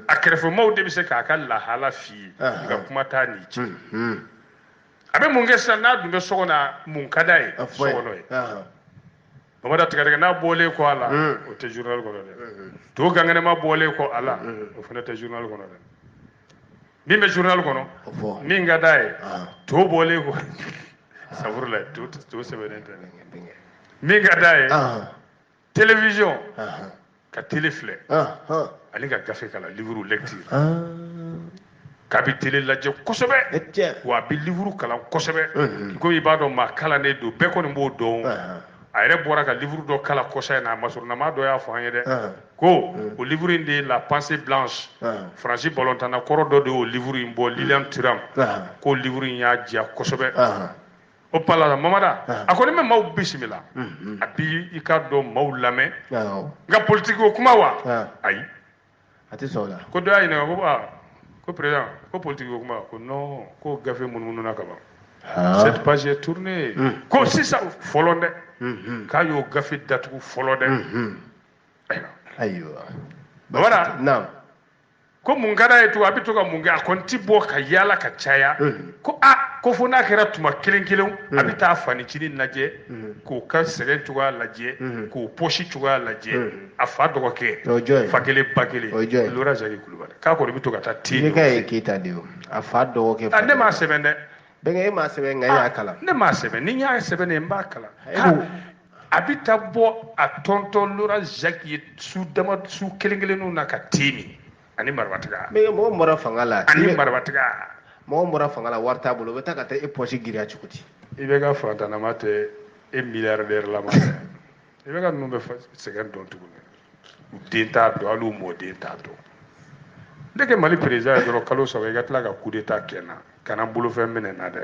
a kɛrɛfɛmaaw de bɛ se k'a ka lahala f'i ye nka kuma t'a n'i cɛ a bɛ mun kɛ sisan n'a dun bɛ so kɔnɔ mun ka d'a ye so kɔnɔ ye mamada tigɛtigɛ n'a bɔlen kɔ a la o tɛ journal kɔnɔ dɛ to gangɛnɛma bɔlen kɔ a la o fana tɛ journal kɔnɔ dɛ min bɛ journal kɔnɔ min ka d'a ye to bɔlen kɔ safurula to sɛbɛnnen tɛ min ka d'a ye télévision ka télé filɛ ani ka gafe kalan livre lecture k'a bɛ télé lajɛ kosɛbɛ wa a bɛ livre kalan kosɛbɛ ko i b'a dɔn maa kalannen don bɛɛ kɔni b'o dɔn a yɛrɛ bɔra ka livre dɔ kalan kɔsa in na a masurunama dɔ y'a fɔ an ye dɛ ko o livre in de ye la pensée blanche Faransi balontanna kɔrɔ dɔ de y'o livre in bɔ Lilian Thuram k'o livre in y'a diya kosɛbɛ o tuma la mamada a kɔni bɛ maaw bisimila a bi i ka dɔn maaw lamɛn nka politiki o kuma wa ayi a tɛ sɔn o la ko dɔ y'a ɲininka ko président ko politiki o kuma ko non ko gafe munumunu ka ban cette page est tournée ko sisan fɔlɔ dɛ k'a y'o gafe datugu fɔlɔ dɛ ayiwa mamada ko mun ka d'a ye tugun a bɛ to ka mun kɛ a kɔni tɛ bɔ ka yaala ka caya ko ko fo n'a kɛra tuma kelen kelen a bɛ taa fanicinin lajɛ k'o ka sɛgɛn cogoya lajɛ k'o pɔsi cogoya lajɛ a fa dɔgɔkɛ fa kelen ba kelen Lora Zaki Kulubali k'a kɔni bɛ to ka taa ten ne ka ye Keyita de ye a fa dɔgɔkɛ ne m'a sɛbɛn dɛ bɛnkɛ e m'a sɛbɛn nka e y'a kalan ne m'a sɛbɛn ni n y'a sɛbɛn de n b'a kalan a bɛ taa bɔ a tɔntɔn Lora Zaki ye su kelen kelenninw na ka te min ani marabatiga mɔgɔ bɔra fanga la ani marabatiga mɔgɔ bɔra fanga la wari t'a bolo o bɛ taa ka taa e pɔsi giriya cogo di i bɛ ka fantanama tɛ e milliardaire lama tɛ i bɛ ka ninnu bɛ sɛgɛn dɔn tuguni u den t'a dɔn hali u mɔden t'a dɔn ne kɛ Mali président ye dɔrɔn kalo saba i ka tila ka coup d'état kɛ n na ka na bolofɛn minɛ n na dɛ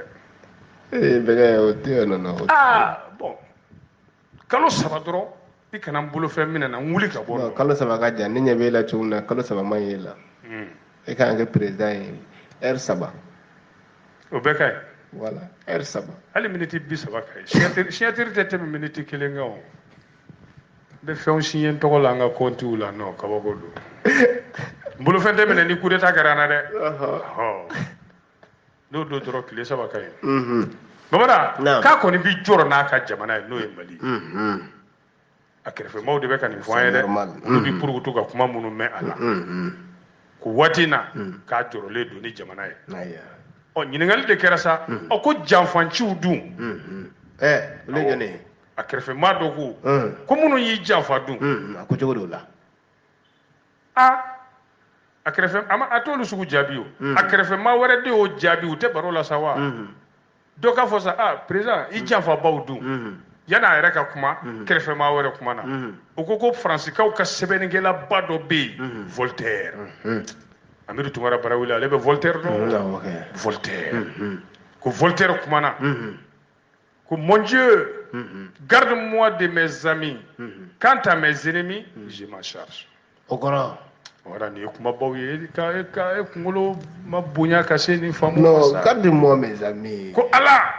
bɛnkɛ o tɛ yen nɔ bon kalo saba dɔrɔn i kana n bolofɛn minɛ na n wuli ka bɔ kalo saba ka jan ne ɲɛ b'e la cogo min na kalo saba man ɲi e la e ka kan kɛ président ye heure saba o bɛɛ ka ɲi voilà heure saba hali miniti 30 ka ɲi siɲɛtiri tɛ tɛmɛ miniti 1 kan o n bɛ fɛnw signé n tɔgɔ la an ka comptes la non kabako don n bolofɛn tɛ minɛ ni coup d'état kɛra n na dɛ n'o don dɔrɔn tile 3 ka ɲi bamada k'a kɔni bi jɔrɔ n'a ka jamana ye n'o ye Mali ye a kɛrɛfɛmaaw de bɛ ka nin fɔ an ye dɛ olu bi purukutu ka kuma minnu mɛn a la ko waati in na k'a jɔrɔlen don ni jamana ye ɲininkali de kɛra sa ko janfanciw dun olu ye jɔn ye a kɛrɛfɛmaa dɔ ko minnu y'i janfa dun a ko cogo de la a kɛrɛfɛ a t'olu sugu jaabi o a kɛrɛfɛ maa wɛrɛ de y'o jaabi u tɛ baro la sa wa dɔ k'a fɔ sa président i janfabaw dun yan'a yɛrɛ ka kuma kɛrɛfɛ maa wɛrɛ kumana o ko faransikaw ka sɛbɛnnikɛlaba dɔ bɛ yen Voltaire Amidu Tumara Barawuli ale bɛ Voltaire dɔn Voltaire ko Voltaire kumana ko mon Dieu garde-moi de mes amis quant à mes ennemis je m'en charge o kɔrɔ wala ni kumabaw ye ka kunkolo ma bonya ka se ni faamu non garde-moi mes amis ko ala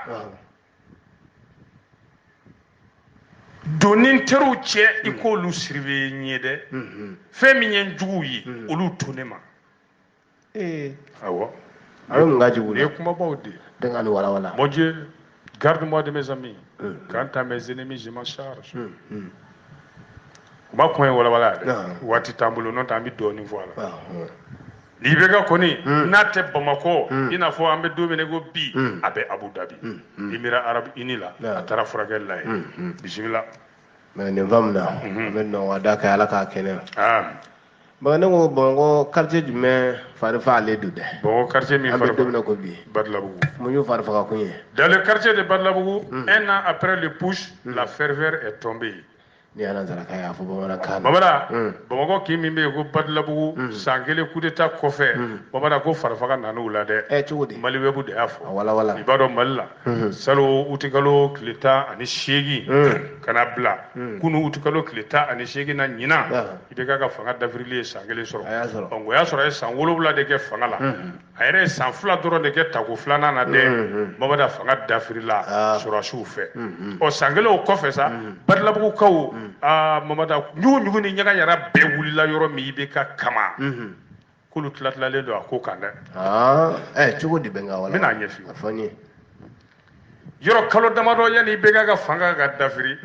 doni teriw cɛ i k'olu siribe ɲɛ dɛ fɛn min ye juguw ye olu to ne ma awɔ a bɛ mun ka jugu ni ye kumabaw de denkɛ ni walawala mon Dieu garde-moi de mes amis quant à mes ennemis je m'en charge u ma kɔn ye walawala dɛ waati t'an bolo n'o tɛ an bɛ dɔɔnin fɔ a la n'i bɛ ka kɔni n'a tɛ Bamakɔ i n'a fɔ an bɛ don min na ko bi a bɛ Abu Dhabi Émirats Arabes Unis la a taara furakɛli la ye bisimila mais nin faamuna an bɛ nɔ ka da kɛ ala k'a kɛnɛ bawo ne ko Bamakɔ quartier jumɛn fari fagalen don dɛ Bamakɔ quartier min an bɛ don min na ko bi Badlabugu mun y'o fari faga kun ye dans le quartier de Badlabugu un an après le putsch la ferveur est tombée ni ala saraka y'a fɔ bamanankan na Bamada Bamakɔ k'i min bɛ yen ko Badlabugu san kelen coup d'état kɔfɛ Bamada ko farifaga nana u la dɛ cogo di Mali web de y'a fɔ walawala i b'a dɔn Mali la salon utikalo tile 18 kana bila kunu utikalo tile 18 na ɲinan i bɛ ka fanga dafirili ye san kelen sɔrɔ o y'a sɔrɔ a ye san 7 de kɛ fanga la a yɛrɛ ye san 2 dɔrɔn de kɛ tako 2nan na dɛ Bamada fanga dafirila sɔrɔsiw fɛ ɔ san kelen o kɔfɛ sa Badlabugukaw Mamada ɲugu ni ɲaga yɛrɛ bɛɛ wulila yɔrɔ min i bɛ ka kama k'olu tilatilalen don a ko kan dɛ cogo di bɛ n ka wala n bɛna ɲɛf'i ye a fɔ n ye yɔrɔ kalo damadɔ yanni i bɛ ka fanga ka dafiri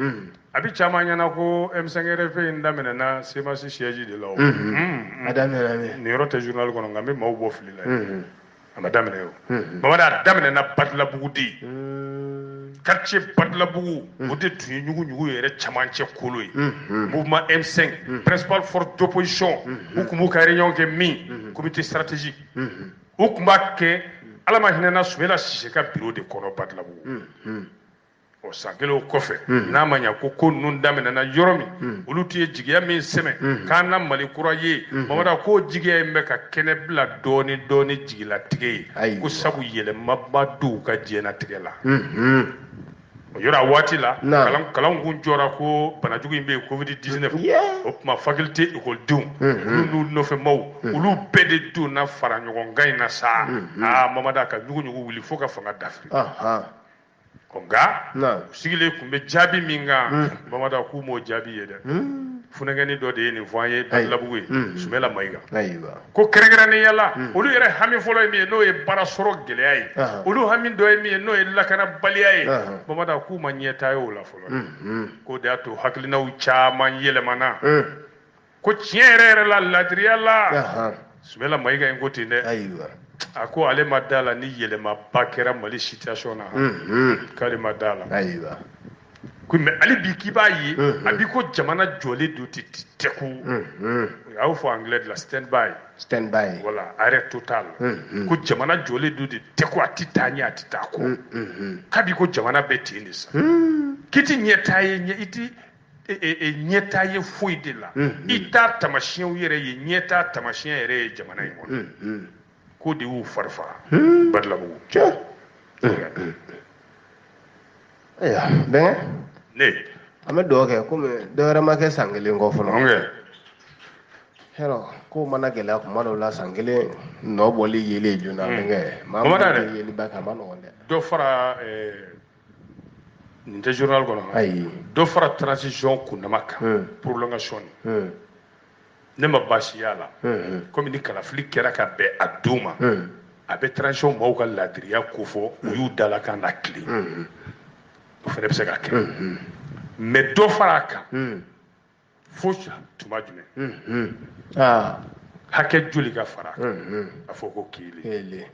a bɛ caman ɲɛna ko M5 RFI in daminɛna Semasi siège de la o a daminɛna min nin yɔrɔ tɛ journal kɔnɔ nka n bɛ maaw bɔ fili la a ma daminɛ o Mamada a daminɛna Badlabugu de quartier Badlabugu o de tun ye ɲugu yɛrɛ camancɛ kolo ye mouvement M5 principale force d'opposition u tun b'u ka réunion kɛ min comité stratégique u tun b'a kɛ ala ma hinɛna Sumela Sise ka bureau de kɔnɔ Badlabugu o san kelen o kɔfɛ n'a ma ɲɛ ko ninnu daminɛna yɔrɔ min olu tun ye jigiya min sɛmɛ k'an na Mali kura ye Mamada k'o jigiya in bɛ ka kɛnɛ bila dɔɔni dɔɔni jigilatigɛ ye ko sabu yɛlɛmaba don u ka diɲɛlatigɛ la o yɔrɔ a waati la kalan kun jɔra ko banajugu in bɛ yen Covid-19 o tuma faculté ekɔlidenw olu n'u nɔfɛmaw olu bɛɛ de donna fara ɲɔgɔnkan in na sa Mamada ka ɲugu wuli fo ka fanga dafiri nka u sigilen tun bɛ jaabi min kan Mamada k'u m'o jaabi ye dɛ funɛkɛni dɔ de ye nin fɔ an ye Badlabugu ye Sumela Mayiga ko kɛrɛnkɛrɛnnenya la olu yɛrɛ hami fɔlɔ ye min ye n'o ye baara sɔrɔ gɛlɛya ye olu hami dɔ ye min ye n'o ye lakanabaliya ye Mamada k'u ma ɲɛtaa ye o la fɔlɔ k'o de y'a to hakilinaw caman yɛlɛmana ko tiɲɛ yɛrɛ la ladiriya la Sumela Mayiga in ko ten dɛ a ko ale ma da la ni yɛlɛmaba kɛra Mali situation na k'ale ma da la ko mais ale bi k'i b'a ye a bi ko jamana jɔlen don ten tɛku a y'o fɔ anglais de la stand by voilà arrêt total ko jamana jɔlen don ten tɛku a ti taa ɲɛ a ti taa kɔ k'a bi ko jamana bɛɛ ten de sa k'i ti ɲɛtaa ye i ti ɲɛtaa ye foyi de la i t'a tamasiyɛnw yɛrɛ ye ɲɛtaa tamasiyɛn yɛrɛ ye jamana in kɔnɔ k'o de y'u fari faga Badlabugu bɛnkɛ ne an bɛ dugawu kɛ komi dɔwɛrɛ ma kɛ san kelen kɔ fɔlɔ hɛrɛ kow mana gɛlɛya kuma dɔw la san kelen nɔ bɔli yelen joona bɛnkɛ maa min bɛ yeli ba kɛ a ma nɔgɔn dɛ dɔ fara nin tɛ journal kɔnɔ ayi dɔ fara transition kundama kan prolongation ne ma baasi y'a la komi ni kalafili kɛra ka bɛn a don ma a bɛ transition maaw ka laadiriya ko fɔ u y'u dalakan na tilen o fana bɛ se ka kɛ mais dɔ fara a kan fo tuma jumɛn hakɛ joli ka fara a kan a fɔ ko kelen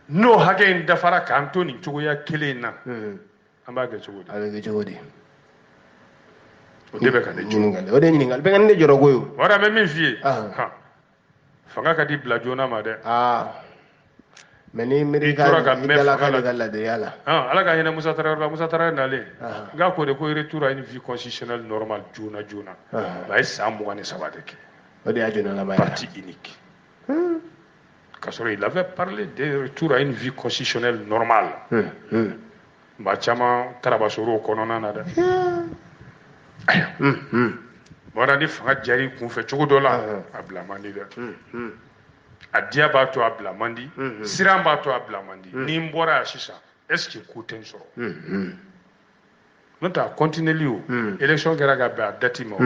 n'o hakɛ in dafara k'an to nin cogoya kelen in na an b'a kɛ cogo di a bɛ kɛ cogo di o de bɛ ka ne jɔ o de ye ɲininkali bɛnkɛ ne jɔrɔ ko ye o de bɛ min f'i ye fanga ka di bila joona ma dɛ mais ni miri ka dala ka de ka ladiriya la ala ka hinɛ Musa Tarawele la Musa Tarawele nalen n k'a ko de ko retour à une vie constitutionnelle normale joona joona a ye san 23 de kɛ o de y'a joona laban parti unique k'a sɔrɔ il avait parlé de retour à une vie constitutionnelle normale maa caman tarabasoro o kɔnɔna na dɛ mɔra ni fanga jari kunfɛ cogo dɔ la a bila man di dɛ a diya b'a to a bila man di siran b'a to a bila man di ni n bɔra yan sisan est-ce que ko tɛ n sɔrɔ n'o tɛ a continueli o élection kɛra ka bɛn a date ma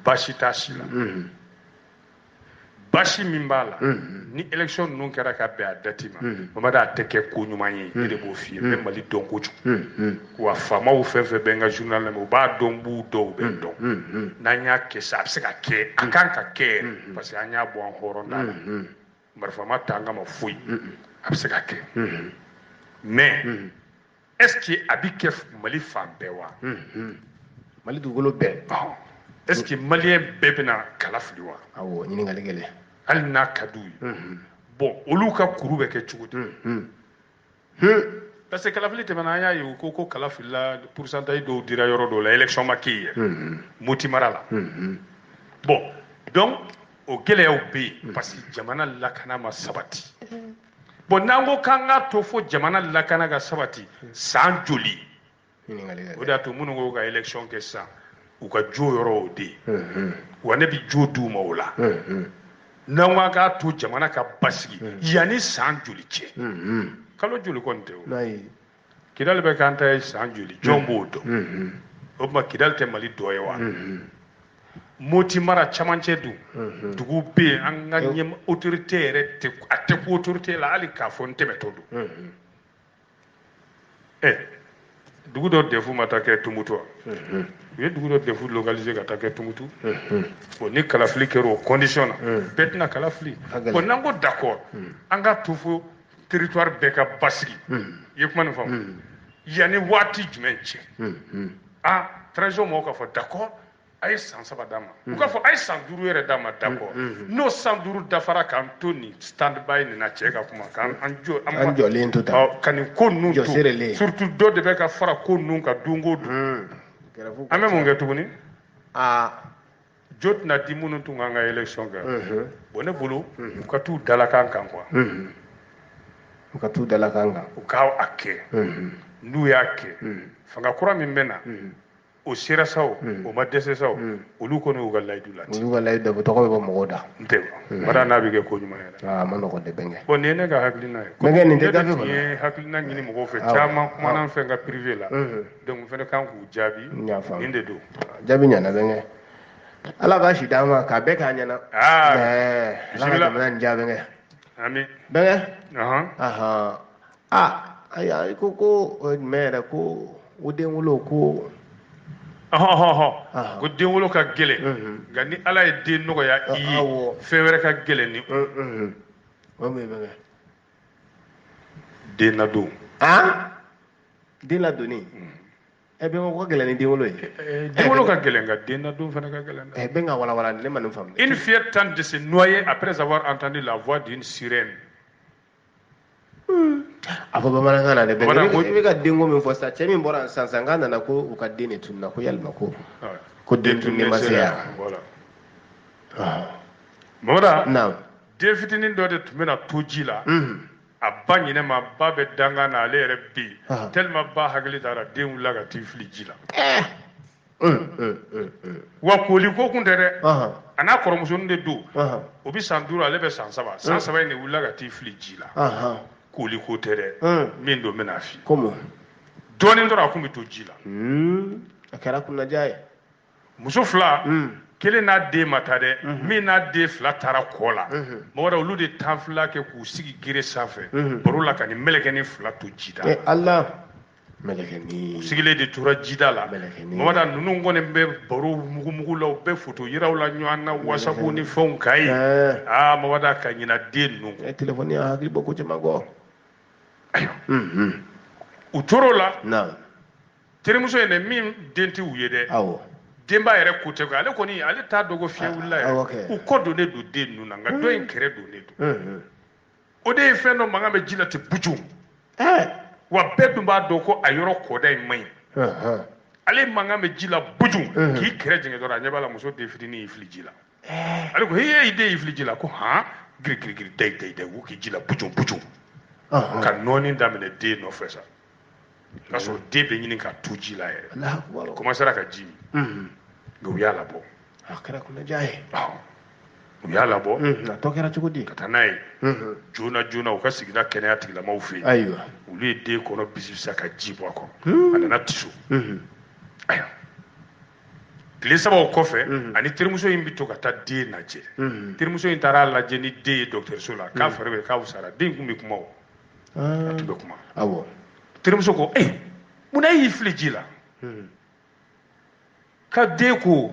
baasi t'a si la baasi min b'a la ni élection ninnu kɛra ka bɛn a date ma Mamadu a tɛ kɛ ko ɲuman ye ne de b'o f'i ye n bɛ Mali dɔn kojugu wa faamaw fɛn fɛn bɛ n ka journal lamɛn u b'a dɔn b'u dɔw bɛ dɔn n'an y'a kɛ sa a bɛ se ka kɛ a kan ka kɛ parce que an y'a bɔ an hɔrɔnda la marifama t'an kama foyi a bɛ se ka kɛ mais est-ce que a bɛ kɛ Mali fan bɛɛ wa Mali dugukolo bɛɛ est-ce que maliyɛn bɛɛ bɛna kala fili wa awɔ ɲininkali gɛlɛn hali n'a ka d'u ye bon olu ka kuru bɛ kɛ cogo di parce que kalafili tɛmɛna an y'a ye u ko kala filila pourcentage dɔw dira yɔrɔ dɔw la élection ma kɛ yen Moti mara la bon donc o gɛlɛyaw bɛ yen parce que jamana lakana ma sabati bon n'an ko k'an k'a to fo jamana lakana ka sabati san joli o de y'a to minnu ko ka élection kɛ sisan u ka jo yɔrɔ o de ye wa ne bɛ jo d'u ma o la n'an ko k'a to jamana ka basigi yanni san joli cɛ kalo joli kɔni tɛ o Kidali bɛ k'an ta ye san joli jɔn b'o dɔn o tuma Kidali tɛ Mali dɔ ye wa Moti mara camancɛ dun dugu bɛ yen an ka ɲɛma autorité yɛrɛ a tɛ ko autorité la hali k'a fɔ n tɛmɛtɔ don dugu dɔ defu ma taa kɛ Tumutu u ye dugu dɔ defu localiser ka taa kɛ Tumutu bon ni kalafili kɛra o condition na bɛɛ tɛna kalafili bon n'an ko d'accord an ka to fo territoire bɛɛ ka basigi i ye kuma nin faamu yanni waati jumɛn cɛ transition mɔgɔw k'a fɔ d'accord a ye san 3 d'a ma u k'a fɔ a ye san 5 yɛrɛ d'a ma d'accord n'o san 5 dafara k'an to nin stand by nin na cɛ ka kuma k'an jɔlen to tan ka nin ko ninnu to surtout dɔ de bɛ ka fara ko ninnu kan don o don an bɛ mun kɛ tuguni jo tɛna di minnu tun kan ka élection kɛ bon ne bolo u ka t'u dalakan kan quoi u ka t'u dalakan kan u k'a kɛ n'u y'a kɛ fanga kura min bɛ na o sera sa o ma dɛsɛ sa o olu kɔni y'u ka layidu la olu ka layidu da tɔgɔ bɛ bɔ mɔgɔw da n tɛ bada n'a bɛ kɛ ko ɲuman yɛrɛ a ma nɔgɔn dɛ bɛnkɛ bon nin ye ne ka hakilina ye bɛnkɛ nin tɛ gafe kɔnɔ ne ye hakilina ɲini mɔgɔw fɛ caman kumana n fɛ n ka privé la donc n fɛnɛ kan k'u jaabi nin de don jaabi ɲɛna bɛnkɛ ala ka si d'an ma k'a bɛɛ k'a ɲɛna ala ka jamana nin diya bɛnkɛ ami bɛnkɛ ayiwa i ko jumɛn yɛrɛ ko o den wolo ko ko den wolo ka gɛlɛn nka ni ala ye den nɔgɔya i ye fɛn wɛrɛ ka gɛlɛn ni o mun ye bɛnkɛ den ladon den ladonni bɛnkɛ ko ka gɛlɛn ni den wolo ye den wolo ka gɛlɛn nka den ladon fana ka gɛlɛn dɛ bɛnkɛ walawala ne ma nin faamu une fillette tente de se noyer après avoir entendu la voix d'une sirène a fɔ bamanankan na dɛ bɛnkɛ i bɛ ka denko min fɔ sisan cɛ min bɔra sisan k'a nana ko u ka den de tununa ko yalima ko den tununnen ma se yan Mamada den fitinin dɔ de tun bɛna to ji la a ba ɲinɛma ba bɛ dangan na ale yɛrɛ bɛ yen tellement ba hakili tara den wulila ka t'i fili ji la wa kooli ko kun tɛ dɛ a n'a kɔrɔmusonin de don o bɛ san 5 ale bɛ san 3 san 3 in de wulila ka t'i fili ji la kooli ko tɛ dɛ min don bɛna fi dɔɔnin dɔrɔn a kun bɛ to ji la a kɛra kunnaja ye muso 2 kelen n'a den ma taa dɛ min n'a den 2 taara kɔ la mɔgɔ wɛrɛ olu de tan fila kɛ k'u sigi gere sanfɛ baro la ka ni mɛlɛkɛnin 2 to jida ala mɛlɛkɛnin u sigilen de tora jida la Mamada ninnu kɔni bɛ baro mugumugu la u bɛ foto yiraw la ɲɔgɔn na whatsapp ni fɛnw ka ye Mamada ka ɲina den ninnu téléphone y'a hakili bɔ ko caman kɔ u tor'o la terimuso in dɛ min den tɛ u ye dɛ denba yɛrɛ ko tɛ ko ale kɔni ale t'a dɔn ko fiɲɛ wulila yɛrɛ u kɔ donnen don den ninnu na nka dɔ in kɛrɛ donnen don o de ye fɛn dɔ mankan bɛ ji la ten bucu wa bɛɛ dun b'a dɔn ko a yɔrɔ kɔda in man ɲi ale mankan bɛ ji la bucu k'i kɛrɛ jɛngɛ dɔrɔn a ɲɛ b'a la muso den fitinin y'i fili ji la ale ko i den y'i fili ji la ko han girigirigiri dayi u k'i ji la bucu ka nɔɔni daminɛ den nɔfɛ sa k'a sɔrɔ den bɛ ɲini ka tu ji la yɛrɛ komansera ka ji min nka u y'a labɔ a kɛra kunnaja ye u y'a labɔ a tɔ kɛra cogo di ka taa n'a ye joona u ka sigida kɛnɛya tigilamaw fɛ yen ayiwa olu ye den kɔnɔ bisibisa ka ji bɔ a kɔrɔ a nana tiso ayiwa tile sabaw kɔfɛ ani terimuso in bɛ to ka taa den lajɛ terimuso in taara lajɛ ni den ye dɔgɔtɔrɔso la k'a fari bɛ k'a wusara den kun bɛ kuma o a tun bɛ kuma awɔ terimuso ko munna e y'i fili ji la ka den ko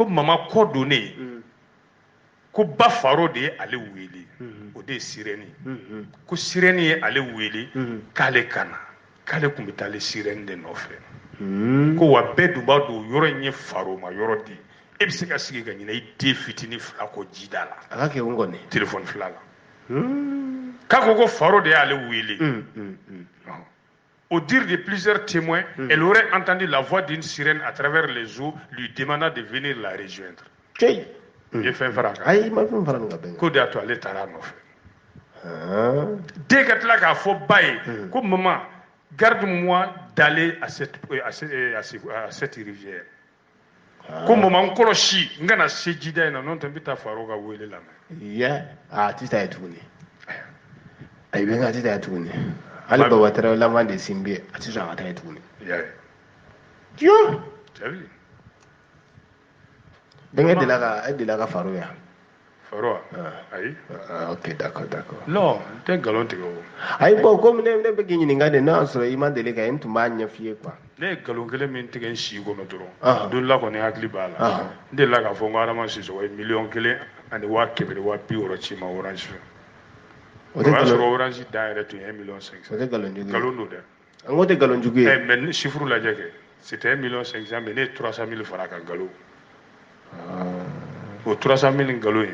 mama kɔ donnen ko ba faro de ye ale wele o de ye sirɛni ko sirɛni ye ale wele k'ale ka na k'ale tun bɛ taa ale sirɛni de nɔfɛ ko wa bɛɛ dun b'a dɔn yɔrɔ in ye faro ma yɔrɔ de e bɛ se ka sigi ka ɲinɛ i den fitinin fila kɔ jida la a ka kɛ n kɔni telefɔni fila la k'a ko faro de y'ale wele au dire de plusieurs témoins, elle aurait entendu la voix d'une sirène à travers les eaux lui demandant de venir la rejoindre. Il fait un fracas. Ko de a to ale taara nɔfɛ. Den ka tila k'a fɔ ba ye ko maman garde-moi d'aller à cette rivière. Ko maman n kɔlɔsi n kana se jida in na n'o tɛ n bɛ taa faro ka wele lamɛn. A tɛ taa ye tuguni ayi bɛ n ka tɛ taa ye tuguni. hali baba tara laban de simbi a ti sɔn ka taa ye tuguni bɛnkɛ delila ka faro ya faro ayi ok d'accord non n tɛ nkalon tigɛ o ayi bon comme ne bɛ k'i ɲininka de n'a sɔrɔ i ma deli ka n tun b'a ɲɛ f'i ye quoi ne ye nkalon kelen min tigɛ n si kɔnɔ dɔrɔn don la kɔni hakili b'a la n delila k'a fɔ n ko Adama Sisɔkɔ ye 1,150,000 ani 660 ci ma Orange fɛ o y'a sɔrɔ Orange dan yɛrɛ tun ye 1,500,000 o tɛ nkalon jugu ye nkalon don dɛ n ko tɛ nkalon jugu ye mais ni chiffre lajɛ kɛ c'était 1,500,000 mais ne ye 300,000 fara a kan nkalon o 300,000 nkalon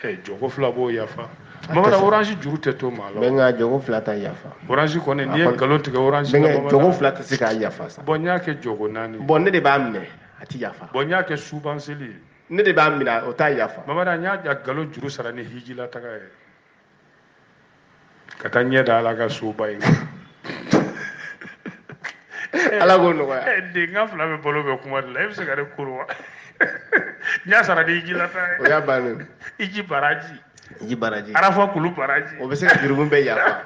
ye jɔko fila b'o yafa Mamada Orange juru tɛ to maa la bɛn ka jɔko fila tɛ yafa Orange kɔni n'i ye nkalon tigɛ Orange la bɛn jɔko fila tɛ se k'a yafa sa bon n y'a kɛ jɔko 4 bon ne de b'a minɛ a ti yafa bon n y'a kɛ subanseli ne de b'a minɛ o t'a yafa Mamada n y'a nkalon juru sara ni hijila taga ye ka taa ɲɛ da Ala ka soba in Ala k'o nɔgɔya den ka fila bɛ balo bɛ kuma de la e bɛ se ka ne kuru wa n y'a sara ni hijila taga ye o y'a bannen hiji baraji Arafa kulu baraji o bɛ se ka jurumu bɛɛ yafa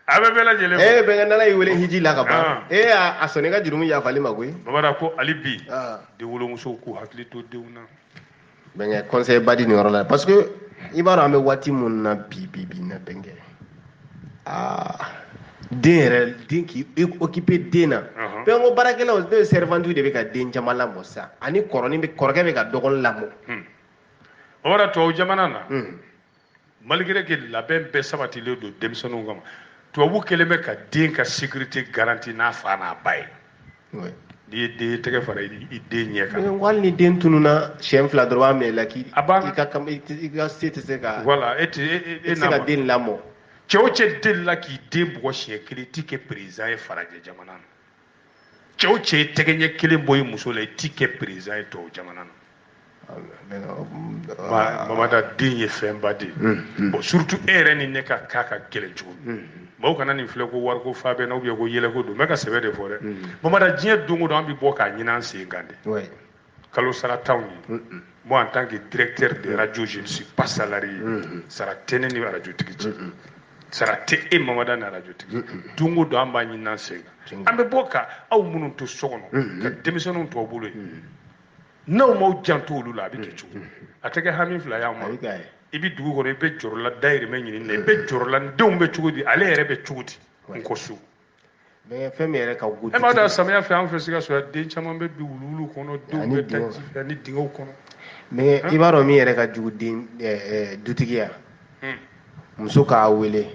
a bɛ bɛɛ lajɛlen bɛnkɛ n'Ala y'i wele hiji la ka ban a sɔnna i ka jurumu yafali ma koyi Mamada ko hali bi den wolomusow k'u hakili to denw na bɛnkɛ conseil ba di nin yɔrɔ la parce que i b'a dɔn an bɛ waati min na bi na bɛnkɛ den k'i occupé den na bɛn ko baarakɛlaw n'o ye servantiw de bɛ ka den caman lamɔ sisan ani kɔrɔkɛ bɛ ka dɔgɔnin lamɔ o de tubabu jamana na malgré que labɛn bɛɛ sabatilen don denmisɛnninw kama tubabu kɛlen bɛ ka den ka sécurité garantie n'a fa n'a ba ye n'i ye den tɛgɛ fara i den ɲɛ kan hali ni den tununna siɲɛ 2 dɔrɔn b'a minɛ la i ka se tɛ se ka voilà e tɛ se ka den lamɔ cɛ o cɛ delila k'i den bugɔ siɲɛ 1 i t'i kɛ président ye farajɛ jamana na cɛ o cɛ ye tɛgɛ ɲɛ 1 bɔ i muso la i t'i kɛ président ye tubabu jamana na Mamada den ye fɛnba de ye bon surtout e yɛrɛ ni ne ka cas ka gɛlɛn cogo min maaw kana nin filɛ ko wariko fa bɛ na ou bien ko yɛlɛko don n bɛ ka sɛbɛ de fɔ dɛ Mamada diɲɛ don o don an bɛ bɔ k'a ɲini an sen kan de kalo sara t'anw ye moi en tant que directeur de radio je ne suis pas salarié sara tɛ ne ni radio tigi cɛ sara tɛ e Mamada ni radio tigi don o don an b'a ɲini an sen kan an bɛ bɔ ka aw minnu to so kɔnɔ ka denmisɛnninw to aw bolo yen n'aw m'aw janto olu la a bɛ kɛ cogo a tɛ kɛ hami fila y'an ma i bɛ dugu kɔnɔ i bɛ jɔrɔ la dayirimɛ ɲini na i bɛ jɔrɔ la n denw bɛ cogo di ale yɛrɛ bɛ cogo di n ko so fɛn min yɛrɛ ka go e m'a dɔn samiya fɛ an fɛ Sikaso yan den caman bɛ bi wuluwulu kɔnɔ denw bɛ taa ji fɛ ani dingɛw kɔnɔ mais i b'a dɔn min yɛrɛ ka jugu dutigiya muso k'a wele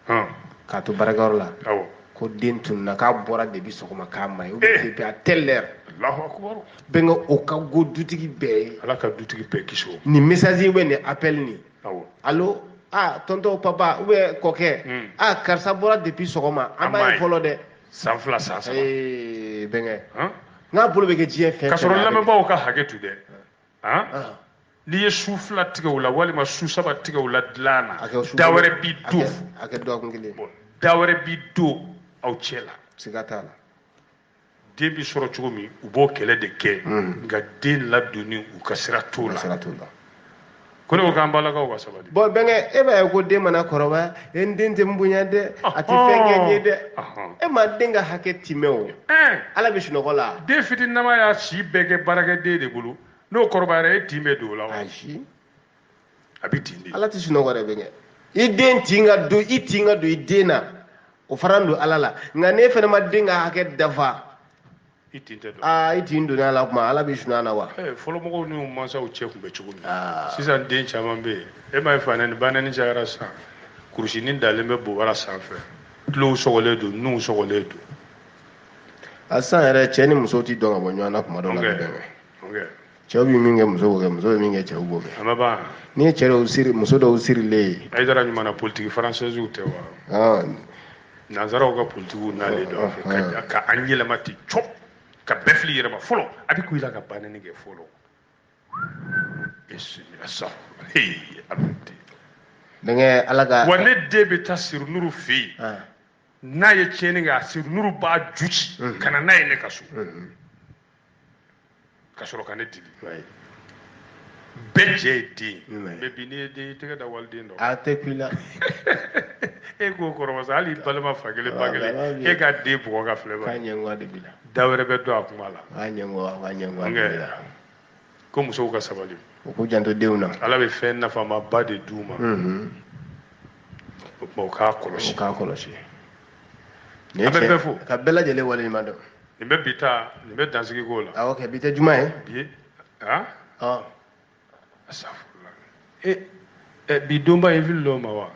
k'a to baarakɛyɔrɔ la ko den tununna k'a bɔra depuis sɔgɔma k'a ma ye ou bien depuis à telle heure Allahu akbar benga o ka go dutigi be ala ka dutigi be kiso ni message we ni appel ni awo allo tonton papa ou koke karsa bora depuis sogoma amba folo de sanfla sa benga nga bolo be ke jie fe kasoro lame bawo ka hagetu de ni ye su fila tigɛ o la walima su saba tigɛ o la dilan na dawɛrɛ bi do dawɛrɛ bi do aw cɛ la siga t'a la den bi sɔrɔ cogo min u b'o kɛlɛ de kɛ nka den ladonni u ka sira t'o la ko ne ko k'an balakaw ka sabali bon bɛnkɛ e b'a ye ko den mana kɔrɔbaya n den tɛ n bonya dɛ a tɛ fɛn kɛ n ye dɛ e ma den ka hakɛ timɛ o ala bɛ sunɔgɔ la den fitininama y'a si bɛɛ kɛ baarakɛden de bolo n'o kɔrɔbayara e tin bɛ don o la wa ayi a bɛ tin de ala tɛ sunɔgɔ dɛ bɛnkɛ i den tin ka don i den na o fana don ala la nka n'e fana ma den ka hakɛ dafa i tin tɛ don i tin donna ala kuma ala bɛ sunɔgɔ na wa fɔlɔmɔgɔw n'u mansaw cɛ tun bɛ cogo min sisan den caman bɛ yen e m'a ye fa nɛni ba nɛni cayara san kurusinin dalen bɛ bobara sanfɛ tulow sɔgɔlen don nuw sɔgɔlen don a sisan yɛrɛ cɛ ni muso tɛ dɔn ka bɔ ɲɔgɔn na kuma dɔw la bɛnkɛ cɛw bɛ min kɛ muso b'o kɛ muso bɛ min kɛ cɛw b'o kɛ a ma ban ni ye cɛ dɔw siri muso dɔw sirilen a dara ɲuman na politiki faransɛziw tɛ wa nanzaraw ka politikiw n'ale dɔn a fɛ ka an yɛlɛma ten cɔp ka bɛɛ fili yɛrɛ ma fɔlɔ a bɛ ko i la ka banni kɛ fɔlɔ denkɛ ala ka wa ne den bɛ taa sirinuru fɛ yen n'a ye tiɲɛni kɛ a sirinuru b'a ju ci ka na n'a ye ne ka so ka sɔrɔ ka ne dili bɛɛ cɛ ye den mɛ bi n'i ye den i tɛgɛ da waliden dɔ a tɛ ku i la e k'o kɔrɔ sa hali balima fa kelen ba kelen e ka den bugɔ ka filɛ ba k'a ɲɛngoya de b'i la da wɛrɛ bɛ dɔn a kuma la k'a ɲɛngoya de b'i la ko musow ka sabali u k'u janto denw na ala bɛ fɛn nafamaba de d'u ma o tuma u k'a kɔlɔsi an bɛ bɛɛ fo ka bɛɛ lajɛlen waleɲuman dɔn nin bɛ bi ta nin bɛ dansigi k'o la awɔ kɛ bi tɛ juma ye bi asafurula bi donba ye fili dɔ ma wa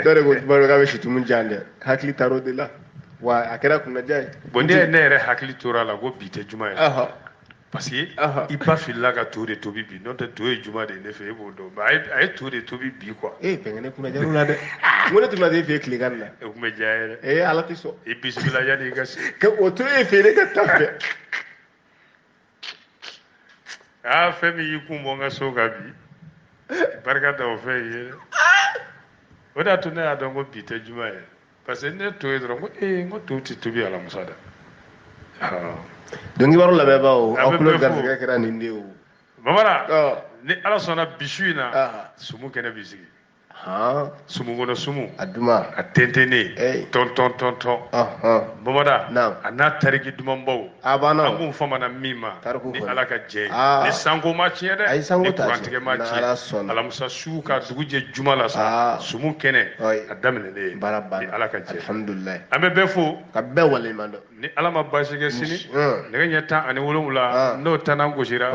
dɔ de ko juma k'a bɛ situmu jan dɛ hakili taara o de la wa a kɛra kunnaja ye bon ne yɛrɛ hakili tora a la ko bi tɛ juma ye parce que i ba filila ka to de tobi bi n'o tɛ to ye juma de ye ne fɛ e b'o dɔn a ye to de tobi bi quoi bɛnkɛ ne kunnajar'u la dɛ n ko ne tun bɛ e fɛ yen tilegan na e tun bɛ diya ye dɛ ala tɛ sɔn i bisimila yanni i ka se o to e fɛ yen ne ka taa fɛ fɛn min y'i kun bɔ n ka so kan bi barika da o fɛn ye dɛ o de y'a to ne y'a dɔn ko bi tɛ juma ye parce que ne to ye dɔrɔn ko n ko to tɛ tobi alamusa dɛ dɔnkibaro lamɛnbaaw aw tulo garisɛgɛ kɛra nin de o Bamara ni ala sɔnna bisu in na sumu kɛnɛ b'i sigi sumu kɔnɔ sumu a duma a tɛntɛnnen tɔn Bamara a n'a tariki dumanbaw an b'u famana min ma ni ala ka jɛ ye ni sanko ma tiɲɛ dɛ ni kurantigɛ ma tiɲɛ alamusa su ka dugu jɛ juma la sa sumu kɛnɛ a daminɛlen ni ala ka jɛ an bɛ bɛɛ fo ka bɛɛ waleɲuman dɔn ni ala ma baasi kɛ sini nɛgɛ ɲɛ 17 n'o tannan gosira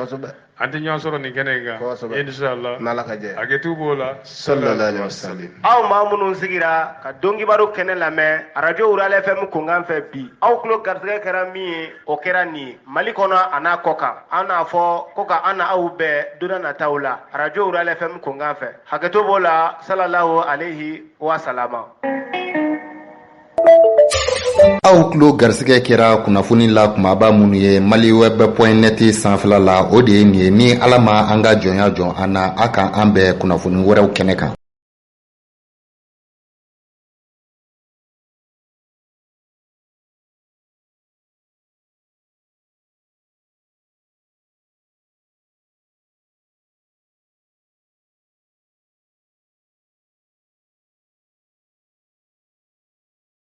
an tɛ ɲɔgɔn sɔrɔ nin kɛnɛ in kan inshallah n'ala ka jɛ hakɛtu b'o la sallallahu alaihi wasallam aw maa minnu sigira ka dɔnkibaro kɛnɛ lamɛn radio Ural FM kunkan fɛ bi aw tulo garisɛgɛ kɛra min ye o kɛra nin ye Mali kɔnɔ a n'a kɔ kan an n'a fɔ ko ka an na aw bɛɛ don na nataw la radio Ural FM kunkan fɛ hakɛtu b'o la sallallahu alaihi wasallam aw tulo garisɛgɛ kɛra kunnafoni la kumaba minnu ye maliweb.net sanfɛla la o de ye nin ye ni ala ma an ka jɔnya jɔn an na a kan an bɛɛ kunnafoni wɛrɛw kɛnɛ kan